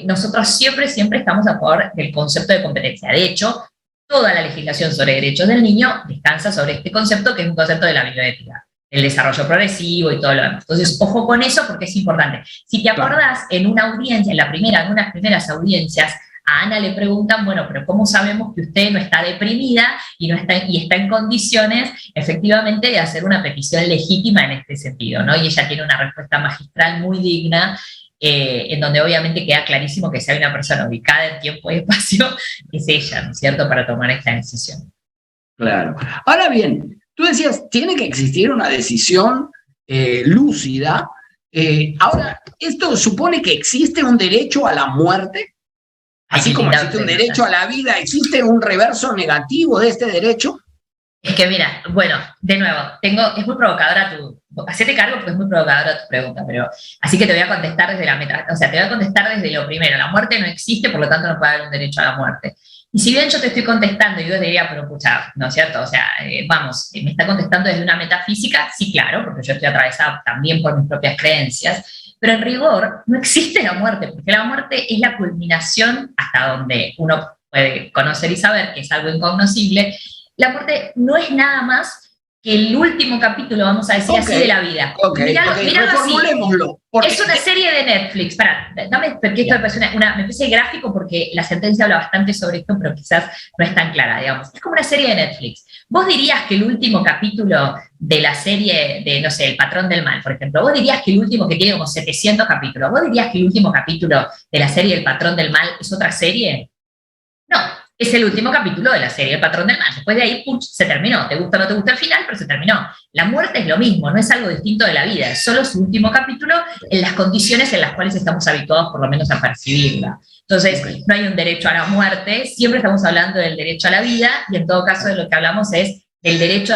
nosotros siempre estamos a favor del concepto de competencia. De hecho, toda la legislación sobre derechos del niño descansa sobre este concepto, que es un concepto de la bioética, el desarrollo progresivo y todo lo demás. Entonces, ojo con eso porque es importante. Si te acordás, en una audiencia, en unas primeras audiencias, a Ana le preguntan, bueno, pero ¿cómo sabemos que usted no está deprimida y está en condiciones, efectivamente, de hacer una petición legítima en este sentido, ¿no? Y ella tiene una respuesta magistral muy digna, en donde obviamente queda clarísimo que si hay una persona ubicada en tiempo y espacio, es ella, ¿no es cierto?, para tomar esta decisión.
Claro. Ahora bien, tú decías, tiene que existir una decisión lúcida. Ahora, ¿esto supone que existe un derecho a la muerte? Así como existe un derecho a la vida, ¿existe un reverso negativo de este derecho?
Es que mira, bueno, de nuevo, es muy provocadora hacete cargo porque es muy provocadora tu pregunta, pero así que te voy a contestar desde te voy a contestar desde lo primero. La muerte no existe, por lo tanto no puede haber un derecho a la muerte. Y si bien yo te estoy contestando, y yo te diría, pero escucha, ¿no es cierto? O sea, me está contestando desde una metafísica, sí, claro, porque yo estoy atravesada también por mis propias creencias, Pero en rigor no existe la muerte, porque la muerte es la culminación hasta donde uno puede conocer y saber que es algo incognoscible. La muerte no es nada más que el último capítulo, vamos a decir así, de la vida. Míralo
reformulémoslo.
Es una serie de Netflix. Dame, porque esto me parece una especie de gráfico, porque la sentencia habla bastante sobre esto, pero quizás no es tan clara, digamos. Es como una serie de Netflix. ¿Vos dirías que el último capítulo de la serie de, no sé, El Patrón del Mal, por ejemplo, vos dirías que el último, que tiene como 700 capítulos, vos dirías que el último capítulo de la serie El Patrón del Mal es otra serie? No. Es el último capítulo de la serie El Patrón del Mal. Después de ahí, ¡puch!, se terminó. Te gusta o no te gusta el final, pero se terminó. La muerte es lo mismo, no es algo distinto de la vida, es solo su último capítulo en las condiciones en las cuales estamos habituados por lo menos a percibirla. Entonces, no hay un derecho a la muerte, siempre estamos hablando del derecho a la vida, y en todo caso de lo que hablamos es del derecho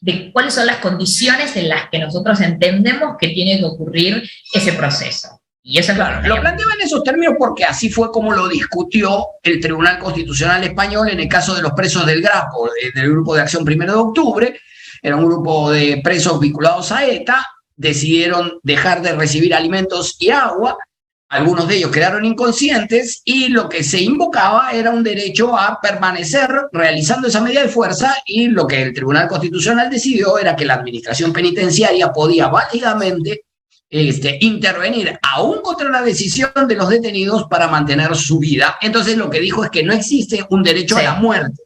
de cuáles son las condiciones en las que nosotros entendemos que tiene que ocurrir ese proceso. Y eso es
lo planteaba en esos términos porque así fue como lo discutió el Tribunal Constitucional Español en el caso de los presos del Grapo, del Grupo de Acción 1 de Octubre. Era un grupo de presos vinculados a ETA, decidieron dejar de recibir alimentos y agua, algunos de ellos quedaron inconscientes, y lo que se invocaba era un derecho a permanecer realizando esa medida de fuerza, y lo que el Tribunal Constitucional decidió era que la administración penitenciaria podía válidamente intervenir aún contra la decisión de los detenidos para mantener su vida. Entonces lo que dijo es que no existe un derecho a la muerte.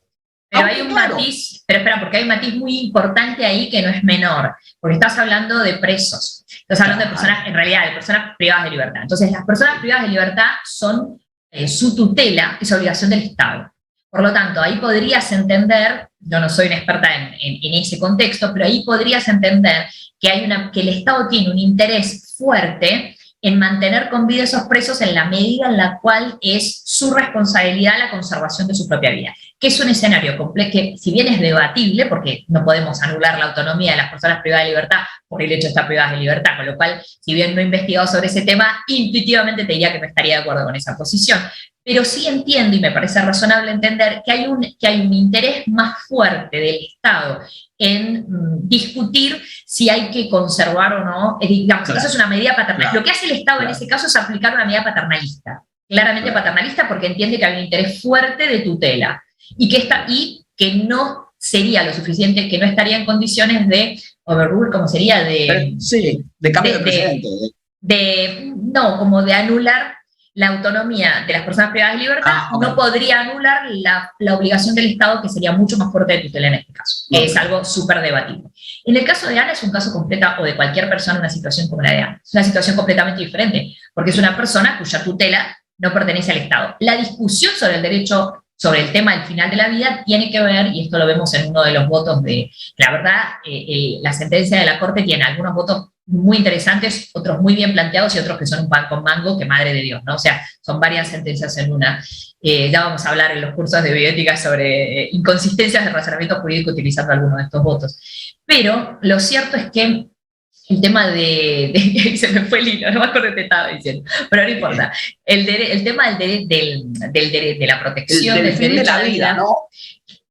Pero hay un matiz, pero espera, porque hay un matiz muy importante ahí que no es menor, porque estás hablando de presos, estás hablando de personas, en realidad, de personas privadas de libertad. Entonces las personas privadas de libertad son, su tutela es obligación del Estado. Por lo tanto, ahí podrías entender, yo no soy una experta en ese contexto, pero ahí podrías entender que el Estado tiene un interés fuerte en mantener con vida a esos presos en la medida en la cual es su responsabilidad la conservación de su propia vida. Que es un escenario complejo, que si bien es debatible, porque no podemos anular la autonomía de las personas privadas de libertad por el hecho de estar privadas de libertad, con lo cual, si bien no he investigado sobre ese tema, intuitivamente te diría que no estaría de acuerdo con esa posición. Pero sí entiendo, y me parece razonable entender, que hay un interés más fuerte del Estado en discutir si hay que conservar o no, digamos, claro, eso es una medida paternalista. Claro. Lo que hace el Estado en ese caso es aplicar una medida paternalista, claramente paternalista, porque entiende que hay un interés fuerte de tutela, y que no sería lo suficiente, que no estaría en condiciones de overrule, como sería de...
Sí, de cambio de precedente.
No, como de anular la autonomía de las personas privadas de libertad, okay. No podría anular la obligación del Estado, que sería mucho más fuerte de tutela en este caso, que es algo súper debatible. En el caso de Ana es un caso completa, o de cualquier persona en una situación como la de Ana. Es una situación completamente diferente, porque es una persona cuya tutela no pertenece al Estado. La discusión sobre el derecho, sobre el tema del final de la vida, tiene que ver, y esto lo vemos en uno de los votos de... La verdad, la sentencia de la Corte tiene algunos votos muy interesantes, otros muy bien planteados y otros que son un pan con mango, que madre de Dios, ¿no? O sea, son varias sentencias en una. Ya vamos a hablar en los cursos de bioética sobre inconsistencias de razonamiento jurídico utilizando algunos de estos votos. Pero lo cierto es que el tema se me fue el hilo, no me acuerdo qué estaba diciendo, pero no importa. El tema de la protección del derecho a la vida, ¿no?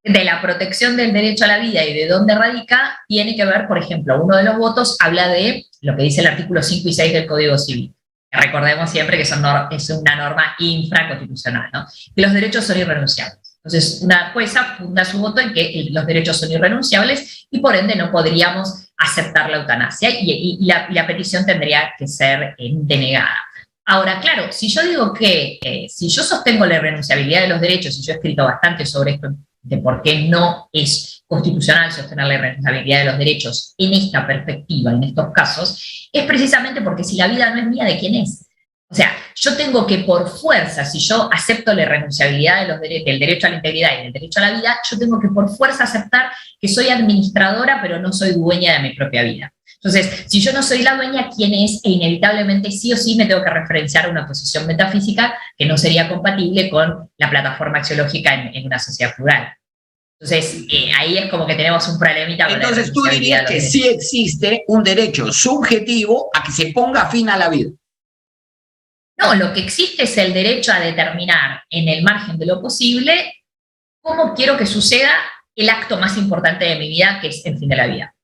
De la protección del derecho a la vida y de dónde radica, tiene que ver, por ejemplo, uno de los votos habla de lo que dice el artículo 5 y 6 del Código Civil. Recordemos siempre que es una norma infraconstitucional, ¿no? Que los derechos son irrenunciables. Entonces, una jueza funda su voto en que los derechos son irrenunciables y por ende no podríamos aceptar la eutanasia, y la petición tendría que ser denegada. Ahora, claro, si yo digo que, si yo sostengo la irrenunciabilidad de los derechos, y yo he escrito bastante sobre esto, de por qué no es constitucional sostener la irrenunciabilidad de los derechos en esta perspectiva, en estos casos, es precisamente porque si la vida no es mía, ¿de quién es? O sea, yo tengo que por fuerza, si yo acepto la irrenunciabilidad del derecho a la integridad y del derecho a la vida, yo tengo que por fuerza aceptar que soy administradora, pero no soy dueña de mi propia vida. Entonces, si yo no soy la dueña, ¿quién es? E inevitablemente sí o sí me tengo que referenciar a una posición metafísica que no sería compatible con la plataforma axiológica en una sociedad plural. Entonces, ahí es como que tenemos un problemita.
Entonces tú dirías que sí existe un derecho subjetivo a que se ponga fin a la vida.
No, lo que existe es el derecho a determinar en el margen de lo posible cómo quiero que suceda el acto más importante de mi vida, que es el fin de la vida.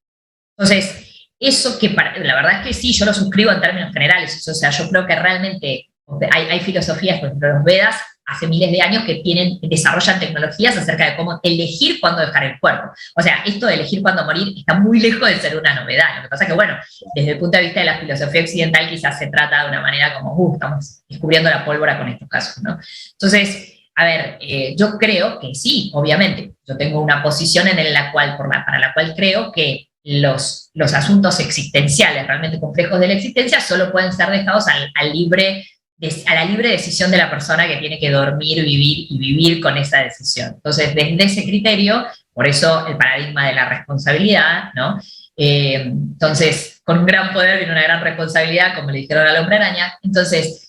Entonces, eso que la verdad es que sí, yo lo suscribo en términos generales, o sea, yo creo que realmente hay filosofías, por ejemplo, los Vedas, hace miles de años que desarrollan tecnologías acerca de cómo elegir cuándo dejar el cuerpo. O sea, esto de elegir cuándo morir está muy lejos de ser una novedad. Lo que pasa es que, bueno, desde el punto de vista de la filosofía occidental quizás se trata de una manera como, estamos descubriendo la pólvora con estos casos, ¿no? Entonces, a ver, yo creo que sí, obviamente. Yo tengo una posición para la cual creo que los asuntos existenciales realmente complejos de la existencia solo pueden ser dejados a la libre decisión de la persona que tiene que dormir, vivir y vivir con esa decisión. Entonces, desde ese criterio, por eso el paradigma de la responsabilidad, ¿no? Entonces, con un gran poder viene una gran responsabilidad, como le dijeron al hombre araña. Entonces,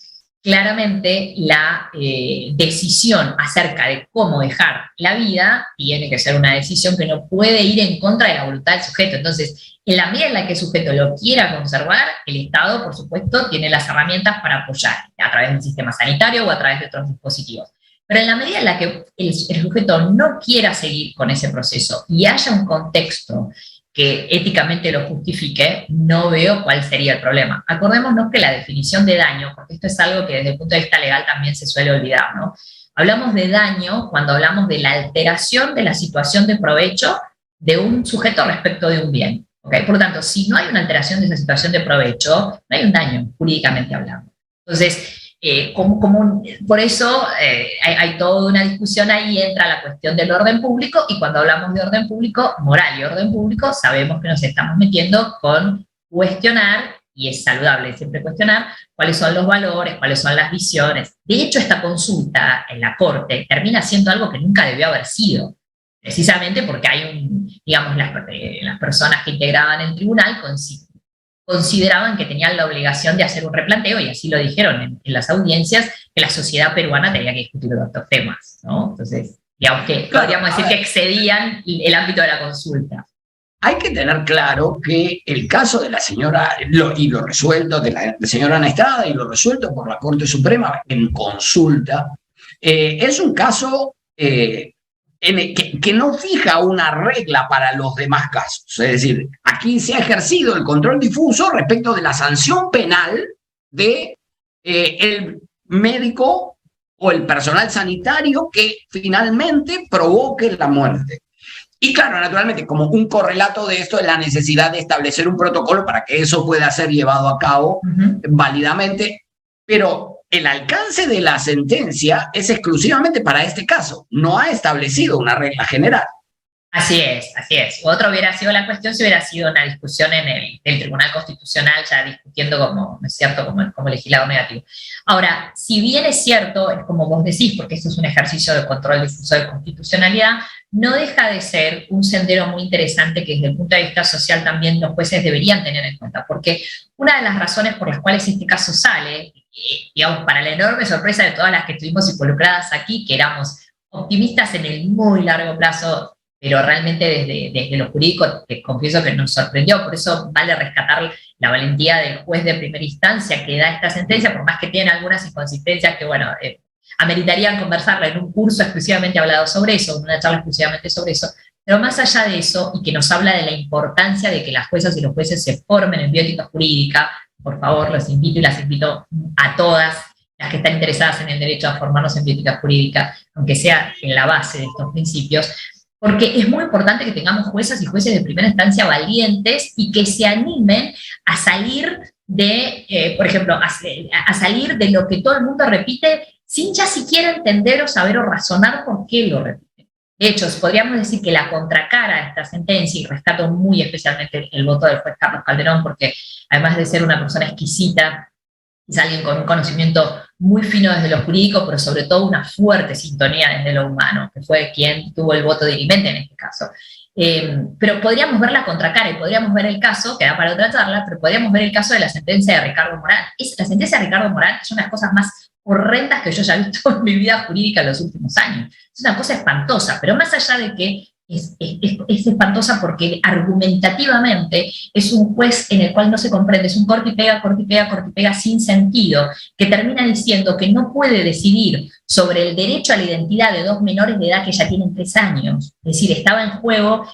claramente la decisión acerca de cómo dejar la vida tiene que ser una decisión que no puede ir en contra de la voluntad del sujeto. Entonces, en la medida en la que el sujeto lo quiera conservar, el Estado, por supuesto, tiene las herramientas para apoyar a través del sistema sanitario o a través de otros dispositivos. Pero en la medida en la que el sujeto no quiera seguir con ese proceso y haya un contexto que éticamente lo justifique, no veo cuál sería el problema. Acordémonos que la definición de daño, porque esto es algo que desde el punto de vista legal también se suele olvidar, ¿no? Hablamos de daño cuando hablamos de la alteración de la situación de provecho de un sujeto respecto de un bien. ¿Okay? Por lo tanto, si no hay una alteración de esa situación de provecho, no hay un daño, jurídicamente hablando. Entonces, por eso hay toda una discusión ahí, entra la cuestión del orden público, y cuando hablamos de orden público, moral y orden público, sabemos que nos estamos metiendo con cuestionar, y es saludable siempre cuestionar, cuáles son los valores, cuáles son las visiones. De hecho, esta consulta en la Corte termina siendo algo que nunca debió haber sido, precisamente porque hay las personas que integraban el tribunal consideraban que tenían la obligación de hacer un replanteo, y así lo dijeron en las audiencias, que la sociedad peruana tenía que discutir estos temas, ¿no? Entonces, digamos que podríamos decir que excedían el ámbito de la consulta.
Hay que tener claro que el caso de la señora, y lo resuelto de la señora Ana Estrada, y lo resuelto por la Corte Suprema en consulta, es un caso que no fija una regla para los demás casos. Es decir, aquí se ha ejercido el control difuso respecto de la sanción penal de el médico o el personal sanitario que finalmente provoque la muerte. Y claro, naturalmente, como un correlato de esto es la necesidad de establecer un protocolo para que eso pueda ser llevado a cabo válidamente, pero el alcance de la sentencia es exclusivamente para este caso, no ha establecido una regla general.
Así es, así es. Otra hubiera sido la cuestión si hubiera sido una discusión en el Tribunal Constitucional, ya discutiendo como, ¿no es cierto?, como legislador negativo. Ahora, si bien es cierto, es como vos decís, porque esto es un ejercicio de control difuso de constitucionalidad, no deja de ser un sendero muy interesante que desde el punto de vista social también los jueces deberían tener en cuenta, porque una de las razones por las cuales este caso sale, digamos, para la enorme sorpresa de todas las que estuvimos involucradas aquí, que éramos optimistas en el muy largo plazo, pero realmente desde lo jurídico te confieso que nos sorprendió. Por eso vale rescatar la valentía del juez de primera instancia que da esta sentencia, por más que tiene algunas inconsistencias que, bueno, ameritarían conversarla en un curso exclusivamente hablado sobre eso, en una charla exclusivamente sobre eso, pero más allá de eso, y que nos habla de la importancia de que las juezas y los jueces se formen en bioética jurídica. Por favor, los invito y las invito a todas las que están interesadas en el derecho a formarnos en bioética jurídica, aunque sea en la base de estos principios, porque es muy importante que tengamos juezas y jueces de primera instancia valientes y que se animen a salir de, por ejemplo, a salir de lo que todo el mundo repite sin ya siquiera entender o saber o razonar por qué lo repite. De hecho, podríamos decir que la contracara de esta sentencia, y rescato muy especialmente el voto del juez Carlos Calderón, porque además de ser una persona exquisita, es alguien con un conocimiento muy fino desde lo jurídico, pero sobre todo una fuerte sintonía desde lo humano, que fue quien tuvo el voto dirimente en este caso. Pero podríamos ver la contracara, y podríamos ver el caso, que da para otra charla, pero podríamos ver el caso de la sentencia de Ricardo Morán. La sentencia de Ricardo Morán es una de las cosas más horrendas que yo ya he visto en mi vida jurídica en los últimos años. Es una cosa espantosa, pero más allá de que es espantosa porque argumentativamente es un juez en el cual no se comprende, es un corte y pega, corte y pega, corte y pega sin sentido, que termina diciendo que no puede decidir sobre el derecho a la identidad de dos menores de edad que ya tienen 3 años. Es decir, está en juego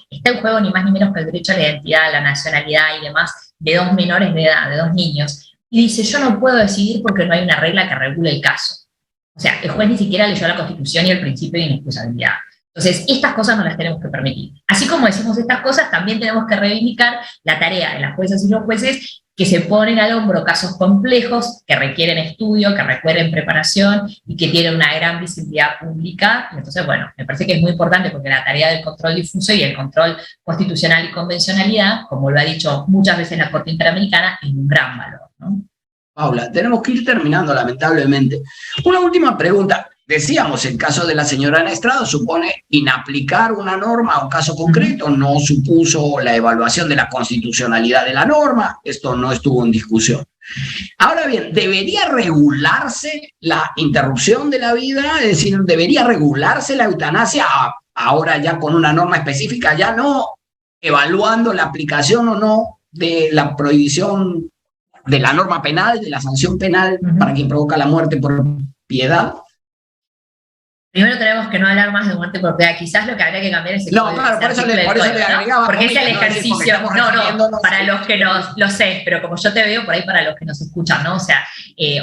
ni más ni menos que el derecho a la identidad, a la nacionalidad y demás de 2 menores de edad, de 2 niños. Y dice, yo no puedo decidir porque no hay una regla que regule el caso. O sea, el juez ni siquiera leyó la Constitución y el principio de inexcusabilidad. Entonces, estas cosas no las tenemos que permitir. Así como decimos estas cosas, también tenemos que reivindicar la tarea de las juezas y los jueces que se ponen al hombro casos complejos, que requieren estudio, que requieren preparación y que tienen una gran visibilidad pública. Y entonces, bueno, me parece que es muy importante porque la tarea del control difuso y el control constitucional y convencionalidad, como lo ha dicho muchas veces la Corte Interamericana, es un gran valor, ¿no?
Paula, tenemos que ir terminando, lamentablemente. Una última pregunta. Decíamos, el caso de la señora Ana Estrada supone inaplicar una norma a un caso concreto, no supuso la evaluación de la constitucionalidad de la norma, esto no estuvo en discusión. Ahora bien, ¿debería regularse la interrupción de la vida? Es decir, ¿debería regularse la eutanasia ahora ya con una norma específica, ya no evaluando la aplicación o no de la prohibición de la norma penal, de la sanción penal para quien provoca la muerte por piedad?
Primero tenemos que no hablar más de muerte por piedad. Quizás lo que habría que cambiar es el
No, claro, por eso le agregaba.
Porque es el ejercicio. No, para los que nos, lo sé, pero como yo te veo por ahí para los que nos escuchan, ¿no? O sea,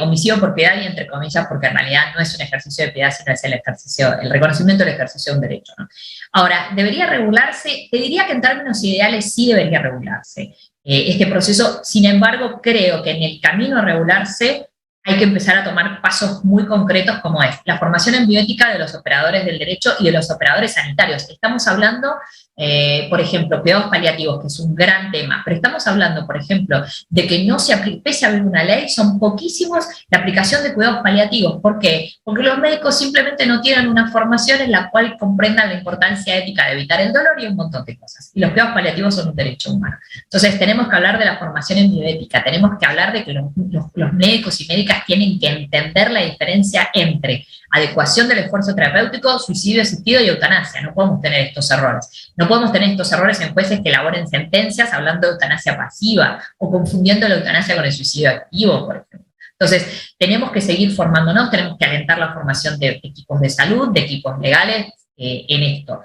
homicidio por piedad y entre comillas, porque en realidad no es un ejercicio de piedad, sino es el reconocimiento del ejercicio de un derecho, ¿no? Ahora, ¿debería regularse? Te diría que en términos ideales sí debería regularse este proceso. Sin embargo, creo que en el camino a regularse hay que empezar a tomar pasos muy concretos como es la formación en bioética de los operadores del derecho y de los operadores sanitarios. Estamos hablando, por ejemplo, cuidados paliativos, que es un gran tema, pero estamos hablando, por ejemplo, de que no se aplique, pese a haber una ley, son poquísimos la aplicación de cuidados paliativos. ¿Por qué? Porque los médicos simplemente no tienen una formación en la cual comprendan la importancia ética de evitar el dolor y un montón de cosas. Y los cuidados paliativos son un derecho humano. Entonces tenemos que hablar de la formación en bioética, tenemos que hablar de que los médicos y médicas tienen que entender la diferencia entre adecuación del esfuerzo terapéutico, suicidio asistido y eutanasia. No podemos tener estos errores. No podemos tener estos errores en jueces que elaboren sentencias hablando de eutanasia pasiva o confundiendo la eutanasia con el suicidio activo, por ejemplo. Entonces, tenemos que seguir formándonos, tenemos que alentar la formación de equipos de salud, de equipos legales en esto.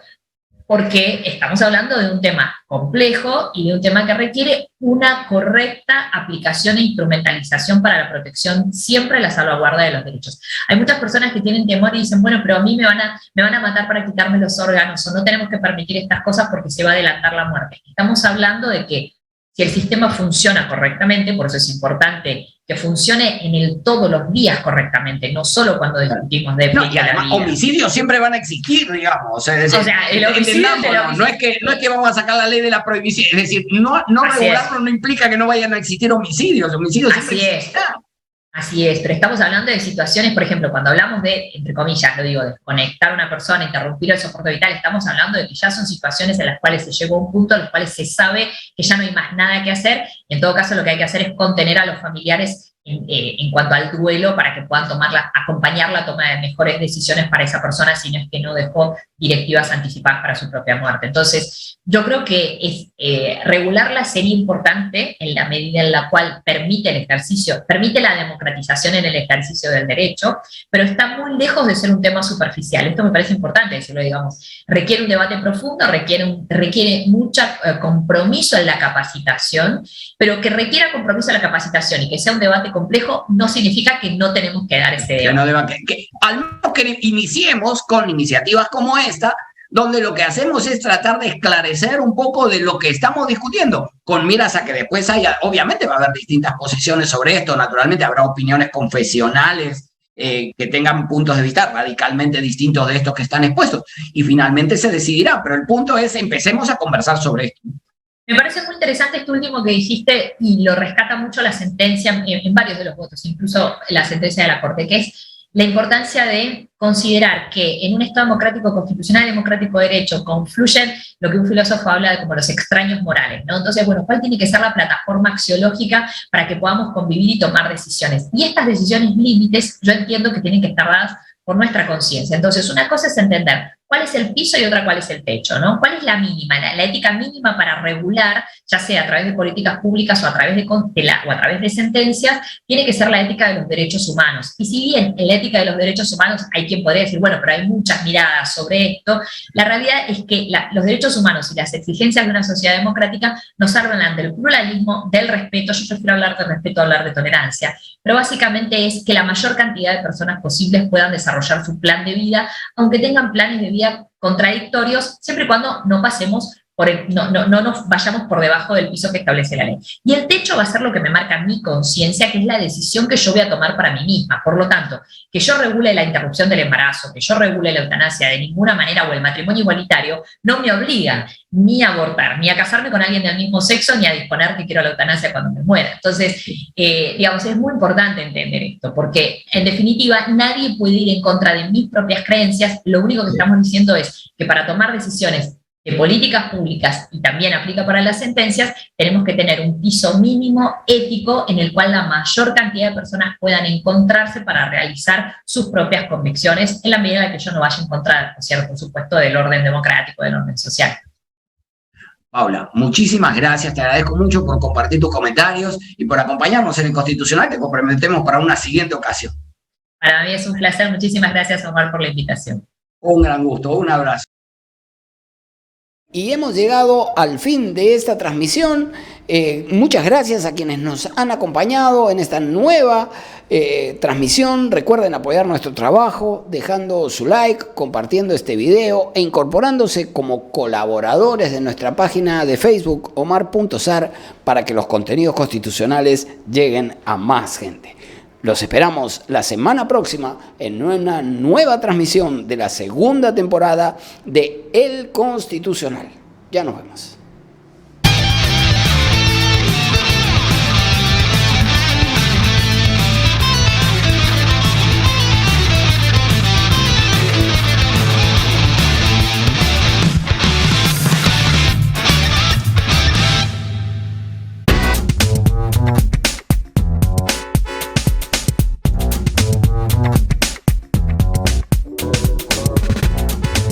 Porque estamos hablando de un tema complejo y de un tema que requiere una correcta aplicación e instrumentalización para la protección, siempre la salvaguarda de los derechos. Hay muchas personas que tienen temor y dicen, bueno, pero a mí me van a matar para quitarme los órganos, o no tenemos que permitir estas cosas porque se va a adelantar la muerte. Estamos hablando de que si el sistema funciona correctamente, por eso es importante que funcione en el todos los días correctamente, no solo cuando discutimos de
y además, homicidios siempre van a existir, digamos. Es decir,
el homicidio
no es que vamos a sacar la ley de la prohibición, es decir, no regularlo no implica que no vayan a existir homicidios. Homicidios siempre existirán.
Así es, pero estamos hablando de situaciones, por ejemplo, cuando hablamos de, entre comillas, lo digo, desconectar a una persona, interrumpir el soporte vital, estamos hablando de que ya son situaciones en las cuales se llegó a un punto en los cuales se sabe que ya no hay más nada que hacer, y en todo caso lo que hay que hacer es contener a los familiares en cuanto al duelo para que puedan acompañar la toma de mejores decisiones para esa persona, si no es que no dejó directivas anticipadas para su propia muerte. Entonces, yo creo que regularla sería importante en la medida en la cual permite la democratización en el ejercicio del derecho, pero está muy lejos de ser un tema superficial. Esto me parece importante decirlo, digamos. Requiere un debate profundo, requiere mucho compromiso en la capacitación, pero que requiera compromiso en la capacitación y que sea un debate complejo no significa que no tenemos que dar ese debate.
Al menos que iniciemos con iniciativas como esta, donde lo que hacemos es tratar de esclarecer un poco de lo que estamos discutiendo, con miras a que después obviamente va a haber distintas posiciones sobre esto, naturalmente habrá opiniones confesionales que tengan puntos de vista radicalmente distintos de estos que están expuestos, y finalmente se decidirá, pero el punto es empecemos a conversar sobre esto.
Me parece muy interesante esto último que dijiste, y lo rescata mucho la sentencia en varios de los votos, incluso la sentencia de la Corte, que es la importancia de considerar que en un Estado democrático, constitucional, democrático de derecho, confluyen lo que un filósofo habla de como los extraños morales, ¿no? Entonces, bueno, ¿cuál tiene que ser la plataforma axiológica para que podamos convivir y tomar decisiones? Y estas decisiones límites, yo entiendo que tienen que estar dadas por nuestra conciencia. Entonces, una cosa es entender cuál es el piso y otra cuál es el techo, ¿no? ¿Cuál es la mínima, la ética mínima para regular, ya sea a través de políticas públicas o a través o a través de sentencias? Tiene que ser la ética de los derechos humanos. Y si bien en la ética de los derechos humanos hay quien podría decir, bueno, pero hay muchas miradas sobre esto, la realidad es que los derechos humanos y las exigencias de una sociedad democrática nos hablan del pluralismo, del respeto. Yo prefiero hablar de respeto a hablar de tolerancia, pero básicamente es que la mayor cantidad de personas posibles puedan desarrollar su plan de vida, aunque tengan planes de vida contradictorios, siempre y cuando no pasemos no nos vayamos por debajo del piso que establece la ley. Y el techo va a ser lo que me marca mi conciencia, que es la decisión que yo voy a tomar para mí misma. Por lo tanto, que yo regule la interrupción del embarazo, que yo regule la eutanasia de ninguna manera, o el matrimonio igualitario, no me obliga ni a abortar, ni a casarme con alguien del mismo sexo, ni a disponer que quiero la eutanasia cuando me muera. Entonces, digamos, es muy importante entender esto, porque en definitiva nadie puede ir en contra de mis propias creencias. Lo único que estamos diciendo es que para tomar decisiones de políticas públicas, y también aplica para las sentencias, tenemos que tener un piso mínimo ético en el cual la mayor cantidad de personas puedan encontrarse para realizar sus propias convicciones, en la medida en la que yo no vaya en contra, por supuesto, del orden democrático, del orden social.
Paula, muchísimas gracias, te agradezco mucho por compartir tus comentarios y por acompañarnos en el Constitucional. Te comprometemos para una siguiente ocasión.
Para mí es un placer, muchísimas gracias, Omar, por la invitación.
Un gran gusto, un abrazo. Y hemos llegado al fin de esta transmisión. Muchas gracias a quienes nos han acompañado en esta nueva transmisión. Recuerden apoyar nuestro trabajo dejando su like, compartiendo este video e incorporándose como colaboradores de nuestra página de Facebook omar.sar para que los contenidos constitucionales lleguen a más gente. Los esperamos la semana próxima en una nueva transmisión de la segunda temporada de El Constitucional. Ya nos vemos.